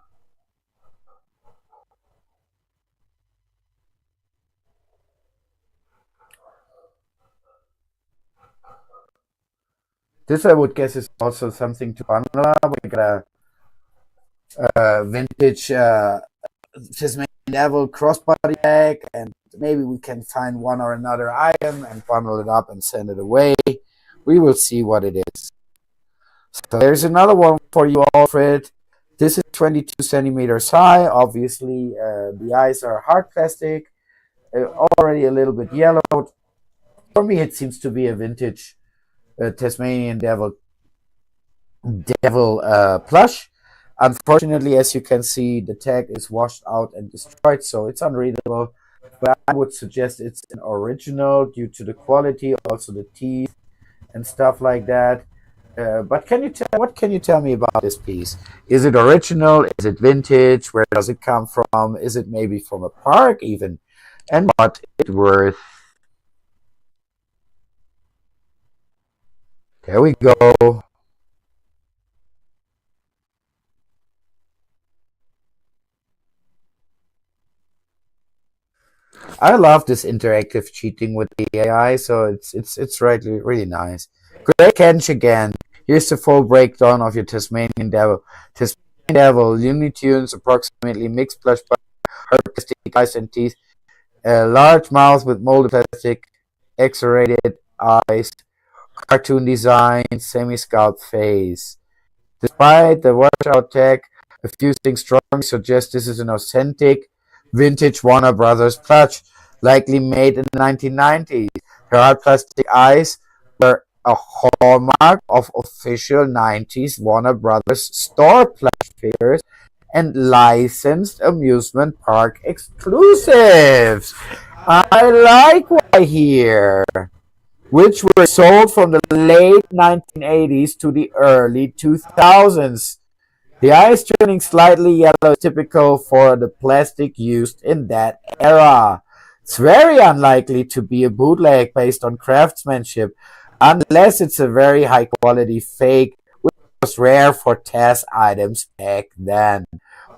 This, I would guess, is also something to bundle up. We got a vintage Tasmanian Devil crossbody bag, and maybe we can find one or another item and bundle it up and send it away. We will see what it is. So there's another one for you, Alfred. This is 22 centimeters high. Obviously, the eyes are hard plastic, already a little bit yellowed. For me, it seems to be a vintage Tasmanian Devil plush. Unfortunately, as you can see, the tag is washed out and destroyed, so it's unreadable. But I would suggest it's an original due to the quality, also the teeth and stuff like that. But what can you tell me about this piece? Is it original? Is it vintage? Where does it come from? Is it maybe from a park even? And what is it worth? There we go. I love this interactive cheating with the AI, so it's really nice. Great catch again. Here's the full breakdown of your Tasmanian Devil. Tasmanian Devil, Looney Tunes, approximately mixed plush plastic eyes and teeth, a large mouth with molded plastic, X-rated eyes, cartoon design, semi-sculpt face. Despite the washout tag, a few things strongly suggest this is an authentic vintage Warner Brothers plush, likely made in the 1990s. Her hard plastic eyes were a hallmark of official 90s Warner Brothers store plush figures and licensed amusement park exclusives. I like what I hear. Which were sold from the late 1980s to the early 2000s. The eyes turning slightly yellow is typical for the plastic used in that era. It's very unlikely to be a bootleg based on craftsmanship, unless it's a very high quality fake was rare for test items back then.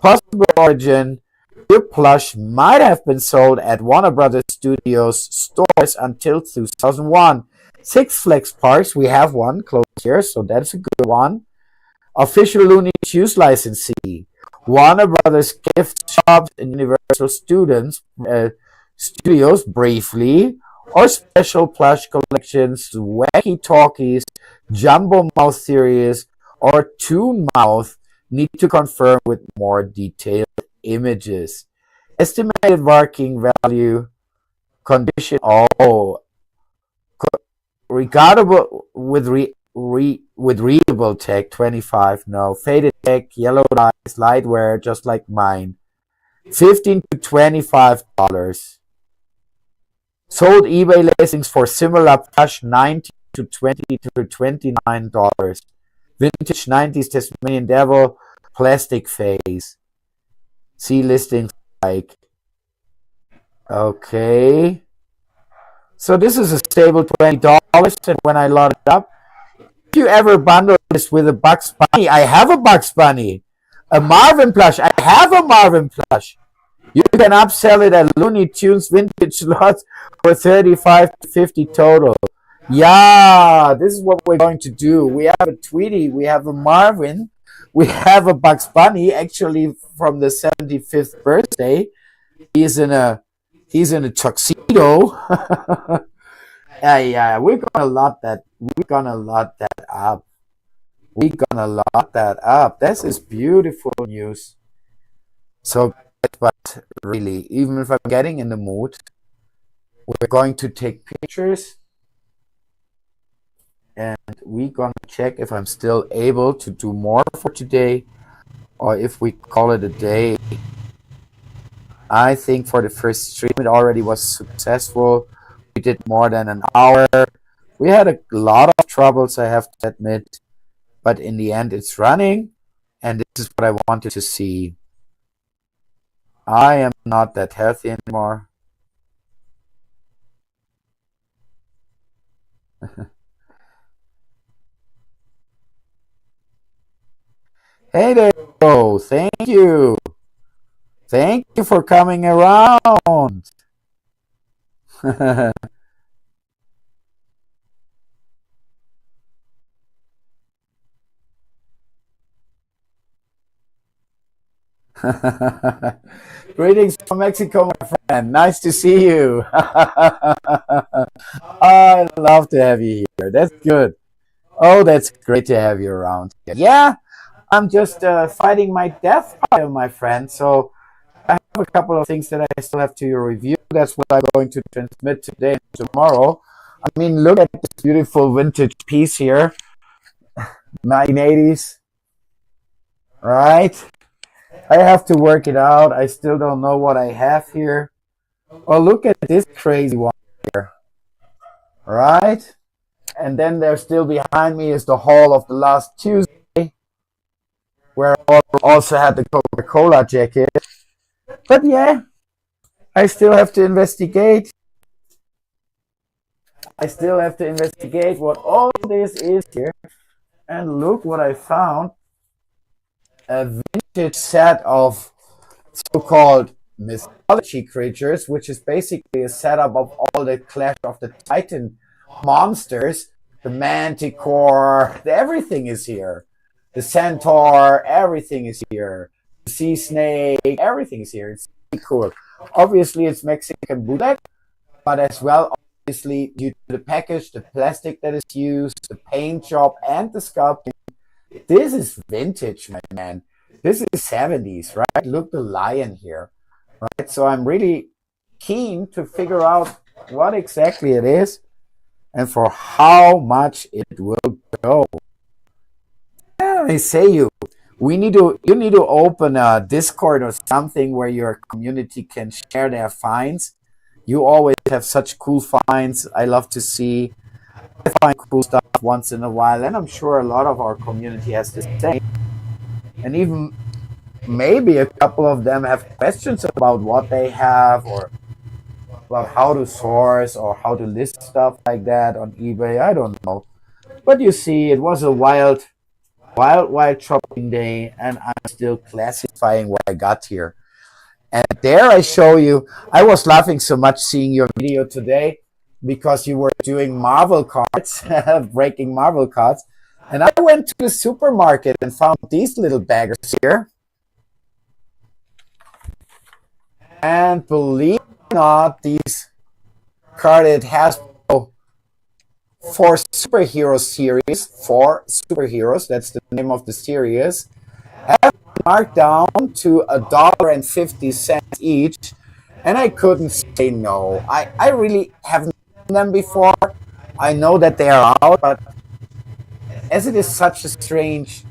Possible origin: your plush might have been sold at Warner Brothers Studios stores until 2001. Six Flags Parks, we have one close here, so that's a good one. Official Looney Tunes licensee: Warner Brothers gift shops and Universal Studios briefly, or special plush collections, Wacky Talkies, Jumbo Mouth series, or Toon Mouth. Need to confirm with more detailed images. Estimated working value, condition, regardable with with readable tech, 25. No. Faded tech, yellow eyes, light wear, just like mine. $15 to $25. Sold eBay listings for similar plush, $19 to $20 to $29. Vintage 90s Tasmanian Devil, plastic face. See listings like. Okay. So this is a stable $20, and when I load it up, if you ever bundle this with a Bugs Bunny, I have a Bugs Bunny. A Marvin plush, I have a Marvin plush. You can upsell it at Looney Tunes vintage lots for 35 to 50 total. Yeah, this is what we're going to do. We have a Tweety, we have a Marvin, we have a Bugs Bunny, actually from the 75th birthday. He's in a tuxedo. Yeah, we're gonna lot that. We're gonna lot that up. We're gonna lot that up. This is beautiful news. So, but really, even if I'm getting in the mood, we're going to take pictures, and we're gonna check if I'm still able to do more for today, or if we call it a day. I think for the first stream it already was successful. We did more than an hour. We had a lot of troubles, I have to admit, but in the end it's running, and this is what I wanted to see. I am not that healthy anymore. Hey there, oh, thank you. Thank you for coming around. Greetings from Mexico, my friend. Nice to see you. I love to have you here. That's good. Oh, that's great to have you around here. Yeah, I'm just fighting my death pile, my friend. So I have a couple of things that I still have to review. That's what I'm going to transmit today and tomorrow. I mean, look at this beautiful vintage piece here. 1980s. Right? I have to work it out. I still don't know what I have here. Oh, look at this crazy one here. Right? And then there still behind me is the haul of the last Tuesday, where I also had the Coca-Cola jacket. But yeah, I still have to investigate. I still have to investigate what all this is here. And look what I found. A vintage set of so-called mythology creatures, which is basically a setup of all the Clash of the Titan monsters. The Manticore, everything is here. The Centaur, everything is here. The Sea Snake, everything is here. It's really cool. Obviously, it's Mexican bootleg, but as well, obviously, due to the package, the plastic that is used, the paint job, and the sculpting, this is vintage, my man. This is 70s, right? Look, the lion here, right? So I'm really keen to figure out what exactly it is and for how much it will go. Yeah, I say you need to open a Discord or something where your community can share their finds. You always have such cool finds. I love to see. I find cool stuff once in a while, and I'm sure a lot of our community has the same. And even maybe a couple of them have questions about what they have, or about how to source or how to list stuff like that on eBay. I don't know. But you see, it was a wild wild shopping day, and I'm still classifying what I got here. And there I show you, I was laughing so much seeing your video today because you were doing Marvel cards, breaking Marvel cards. And I went to the supermarket and found these little baggers here. And believe it or not, these carded Hasbro 4 superhero series, 4 superheroes, that's the name of the series, have been marked down to $1.50 each, and I couldn't say no. I really haven't seen them before. I know that they are out, but as it is such a strange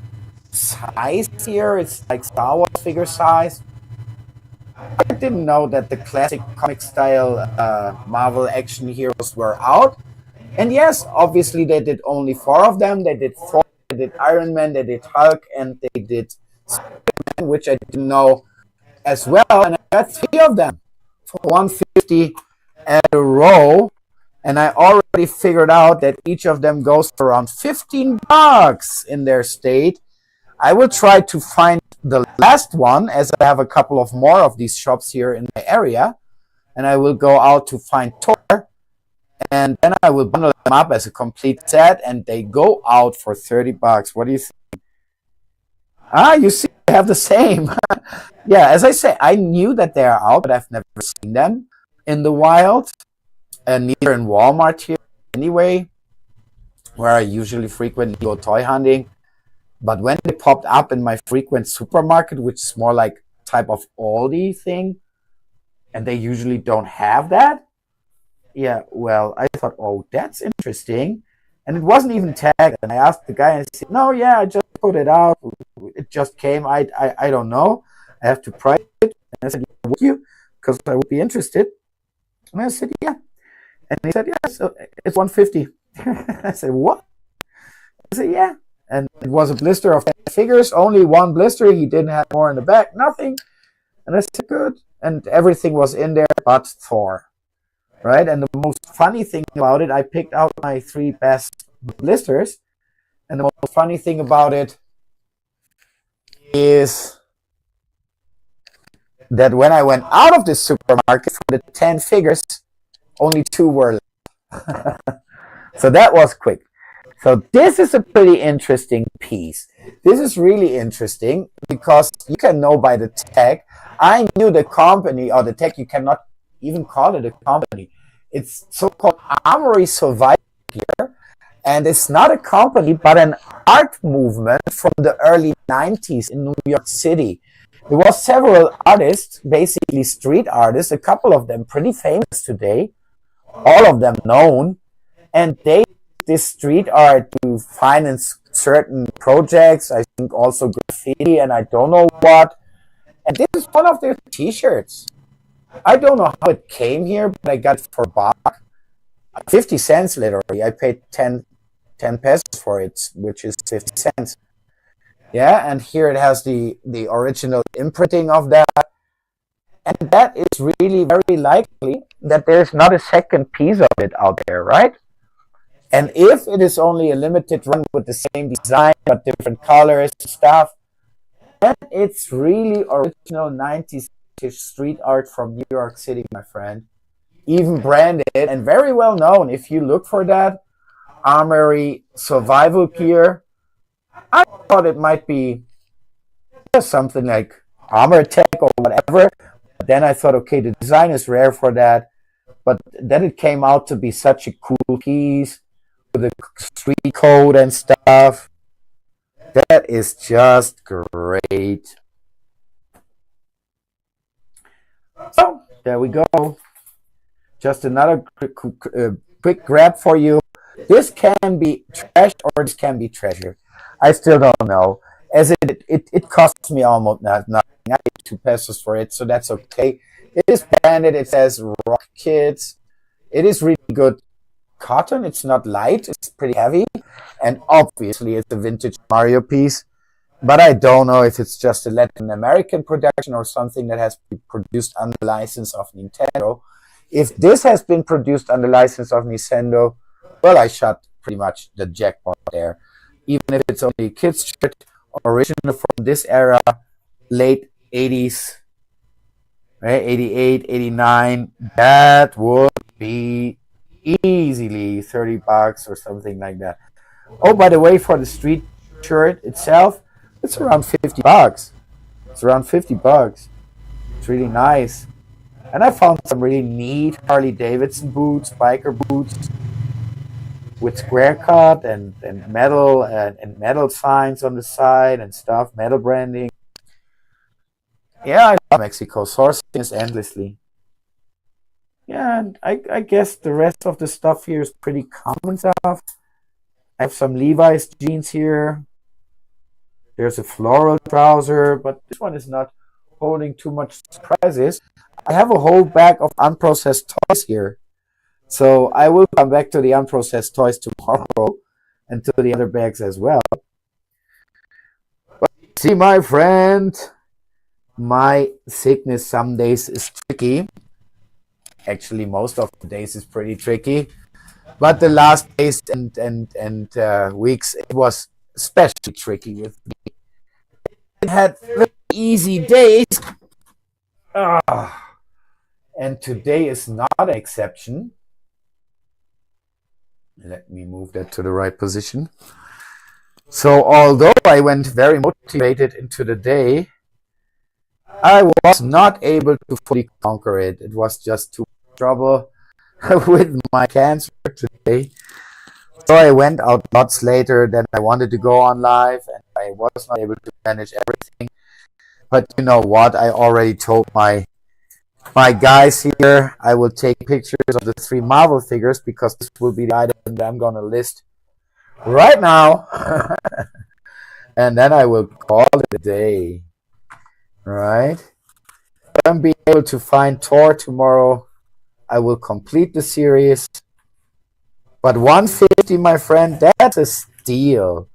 size here, it's like Star Wars figure size, I didn't know that the classic comic style Marvel action heroes were out. And yes, obviously they did only 4 of them. They did Thor, they did Iron Man, they did Hulk, and they did Spider-Man, which I didn't know as well. And I got 3 of them for $150 at a row. And I already figured out that each of them goes for around $15 in their state. I will try to find the last one, as I have a couple of more of these shops here in my area. And I will go out to find Thor. And then I will bundle them up as a complete set, and they go out for $30. What do you think? Ah, you see, I have the same. Yeah, as I say, I knew that they are out, but I've never seen them in the wild, and neither in Walmart here anyway, where I usually frequently go toy hunting. But when they popped up in my frequent supermarket, which is more like type of Aldi thing, and they usually don't have that, yeah, well, I thought, oh, that's interesting. And it wasn't even tagged. And I asked the guy, and he said, no, yeah, I just put it out. It just came. I don't know. I have to price it. And I said, yeah, would you? Because I would be interested. And I said, yeah. And he said, yeah, so it's $150. I said, what? I said, yeah. And it was a blister of 10 figures, only 1 blister. He didn't have more in the back, nothing. And I said, good. And everything was in there but Thor. Right? And the most funny thing about it, I picked out my 3 best blisters. And the most funny thing about it is that when I went out of the supermarket for the 10 figures, only 2 were left. So that was quick. So this is a pretty interesting piece. This is really interesting because you can know by the tag. I knew the company, or the tag, you cannot even call it a company. It's so-called Armory Survival Gear, and it's not a company but an art movement from the early 90s in New York City. There was several artists, basically street artists, a couple of them pretty famous today, all of them known, and they did this street art to finance certain projects, I think also graffiti and I don't know what, and this is one of their t-shirts. I don't know how it came here, but I got it for $1. 50 cents literally. I paid 10 pesos for it, which is 50 cents. Yeah, and here it has the original imprinting of that. And that is really very likely that there's not a second piece of it out there, right? And if it is only a limited run with the same design but different colors and stuff, then it's really original 90s street art from New York City, my friend. Even branded and very well known. If you look for that, Armory Survival Gear, I thought it might be something like Armor Tech or whatever. But then I thought, okay, the design is rare for that. But then it came out to be such a cool piece with a street code and stuff. That is just great. So there we go. Just another quick grab for you. This can be trash or this can be treasure. I still don't know. As it costs me almost nothing. I paid 2 pesos for it, so that's okay. It is branded. It says Rock Kids. It is really good cotton. It's not light. It's pretty heavy. And obviously it's a vintage Mario piece. But I don't know if it's just a Latin American production or something that has been produced under license of Nintendo. If this has been produced under license of Nintendo, well, I shot pretty much the jackpot there. even if it's only a kid's shirt, original from this era, late 80s, right? 88, 89, that would be easily $30 or something like that. Oh, by the way, for the street shirt itself, it's around $50. It's around $50. It's really nice. And I found some really neat Harley Davidson boots, biker boots with square cut and metal signs on the side and stuff, metal branding. Yeah, I love Mexico. Sourcing is endlessly. Yeah, and I guess the rest of the stuff here is pretty common stuff. I have some Levi's jeans here. There's a floral trouser, but this one is not holding too much surprises. I have a whole bag of unprocessed toys here. So I will come back to the unprocessed toys tomorrow and to the other bags as well. But see, my friend, my sickness some days is tricky. Actually, most of the days is pretty tricky. But the last days and weeks, it was especially tricky with me. I had very easy days. And today is not an exception. Let me move that to the right position. So although I went very motivated into the day, I was not able to fully conquer it. It was just too much trouble with my cancer today. So I went out lots later than I wanted to go on live, and I was not able to manage everything. But you know what? I already told my guys here I will take pictures of the 3 Marvel figures, because this will be the item that I'm going to list right now. And then I will call it a day. Right? If I'm being able to find Thor tomorrow, I will complete the series. But 150, my friend, that's a steal.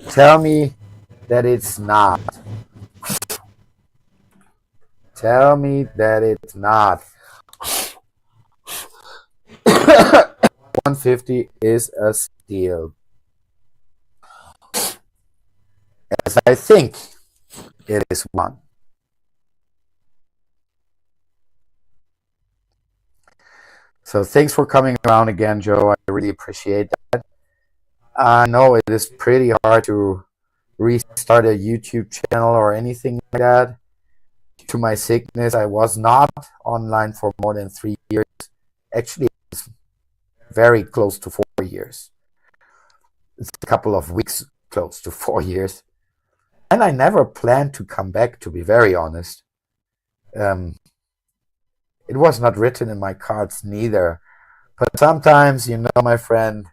Tell me that it's not. Tell me that it's not. 150 is a steal. As I think it is one. So thanks for coming around again, Joe. I really appreciate that. I know it is pretty hard to restart a YouTube channel or anything like that. To my sickness, I was not online for more than 3 years. Actually, it's very close to 4 years. It's a couple of weeks close to 4 years. And I never planned to come back, to be very honest. It was not written in my cards neither. But sometimes, you know, my friend,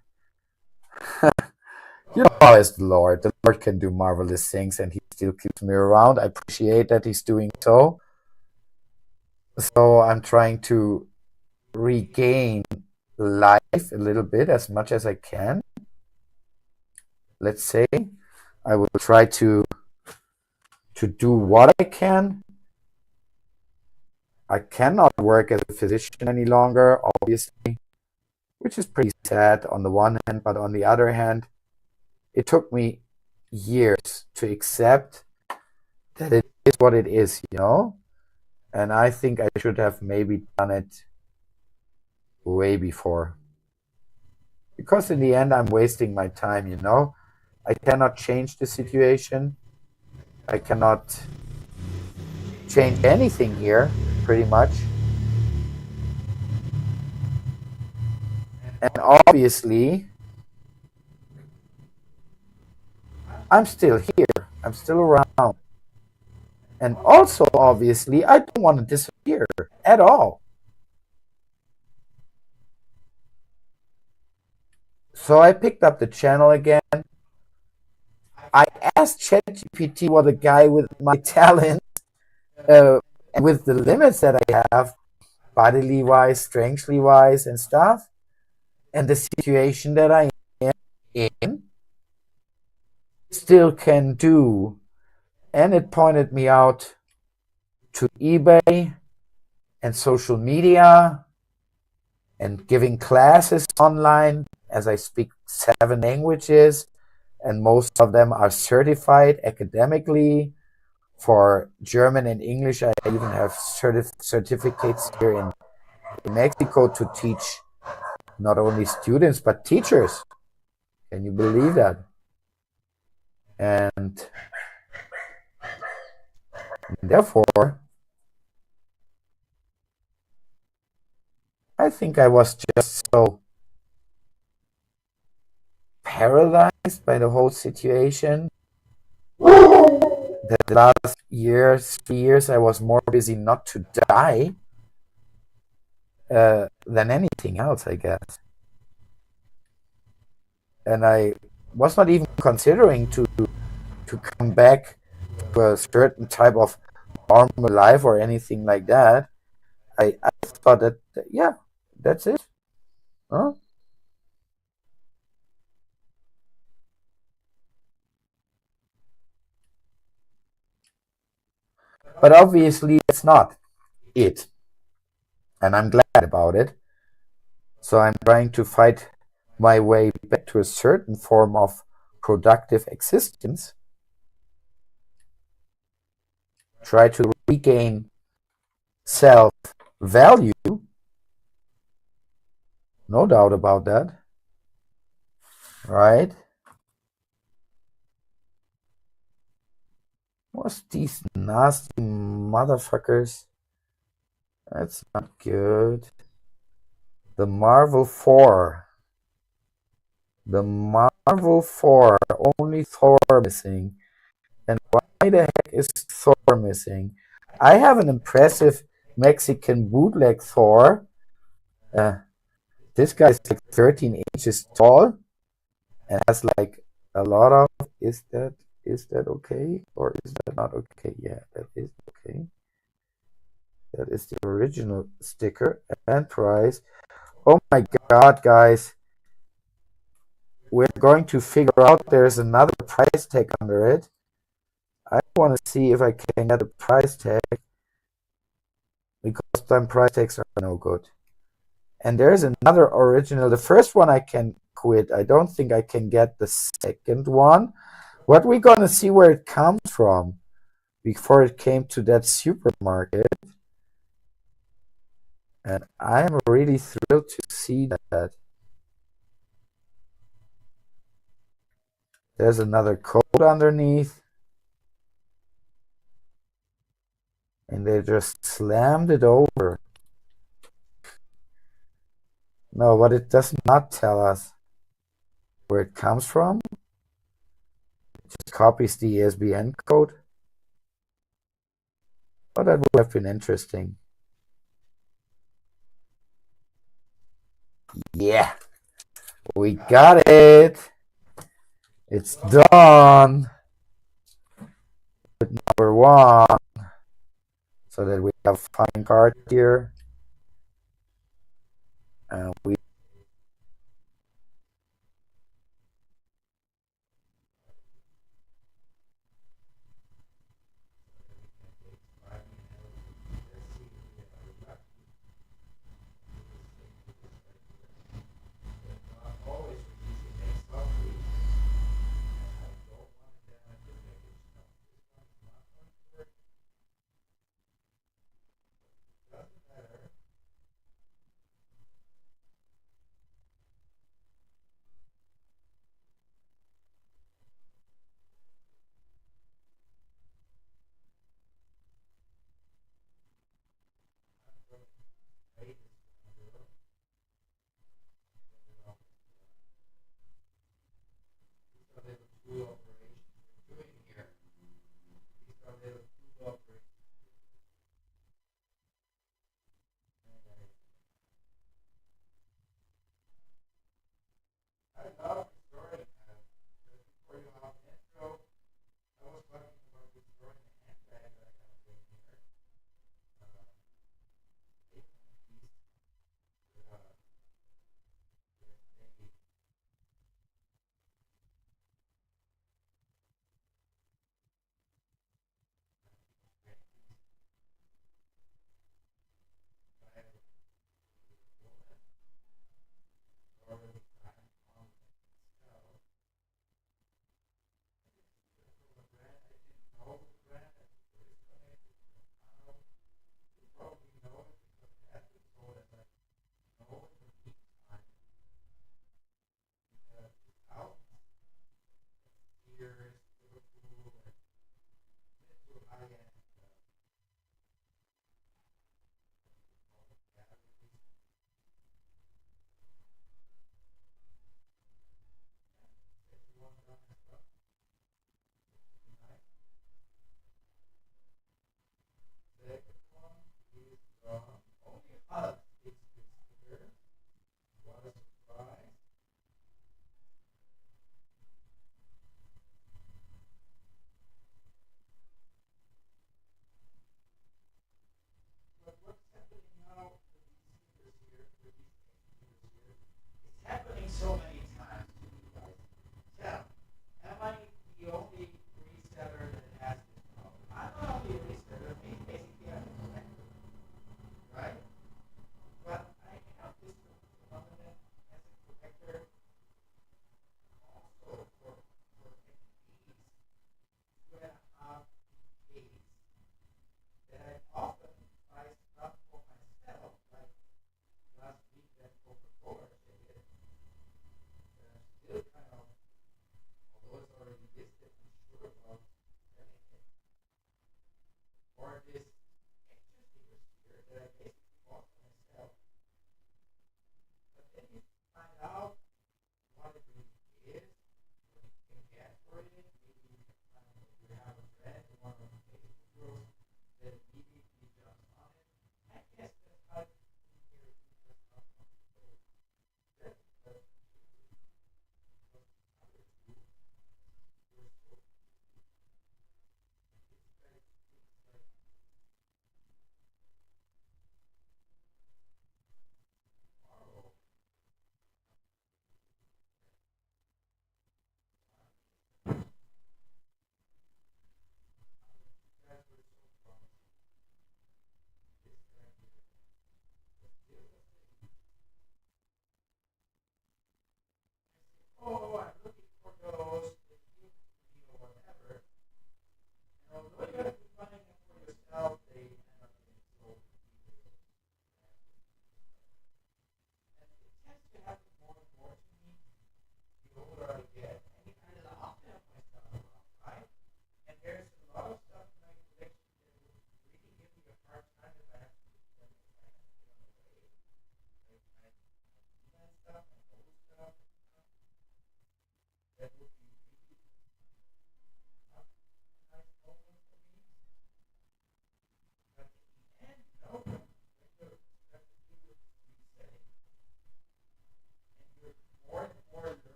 you know how is the Lord. The Lord can do marvelous things, and he still keeps me around. I appreciate that he's doing so. So I'm trying to regain life a little bit, as much as I can. Let's say I will try to do what I can. I cannot work as a physician any longer, obviously, which is pretty sad on the one hand, but on the other hand, it took me years to accept that it is what it is, you know? And I think I should have maybe done it way before. Because in the end, I'm wasting my time, you know? I cannot change the situation. I cannot change anything here, pretty much. And obviously, I'm still here. I'm still around. And also, obviously, I don't want to disappear at all. So I picked up the channel again. I asked ChatGPT what a guy with my talent, and with the limits that I have, bodily wise, strengthly wise, and stuff, and the situation that I am in, still can do. And it pointed me out to eBay and social media and giving classes online, as I speak 7 languages, and most of them are certified academically. For German and English, I even have certificates here in Mexico to teach not only students but teachers. Can you believe that? And therefore, I think I was just so paralyzed by the whole situation that the last 3 years, I was more busy not to die than anything else, I guess. And I was not even considering to come back to a certain type of normal life or anything like that. I thought that, yeah, that's it. Huh? But obviously, it's not it. And I'm glad about it. So I'm trying to fight my way back to a certain form of productive existence. Try to regain self-value. No doubt about that. Right? What's these nasty motherfuckers? That's not good. The Marvel 4. The Marvel 4. Only Thor missing. And why the heck is Thor missing? I have an impressive Mexican bootleg Thor. This guy is like 13 inches tall and has like a lot of... Is that okay? Or is that not okay? Yeah, that is okay. That is the original sticker and price. Oh my god, guys. We're going to figure out there's another price tag under it. I want to see if I can get a price tag, because some price tags are no good. And there's another original. The first one I can quit. I don't think I can get the second one. What we're going to see where it comes from before it came to that supermarket. And I'm really thrilled to see that. There's another code underneath. And they just slammed it over. No, but it does not tell us where it comes from. It just copies the ISBN code. Oh, that would have been interesting. Yeah, we got it. It's done. With number 1. So that we have a fine card here. And we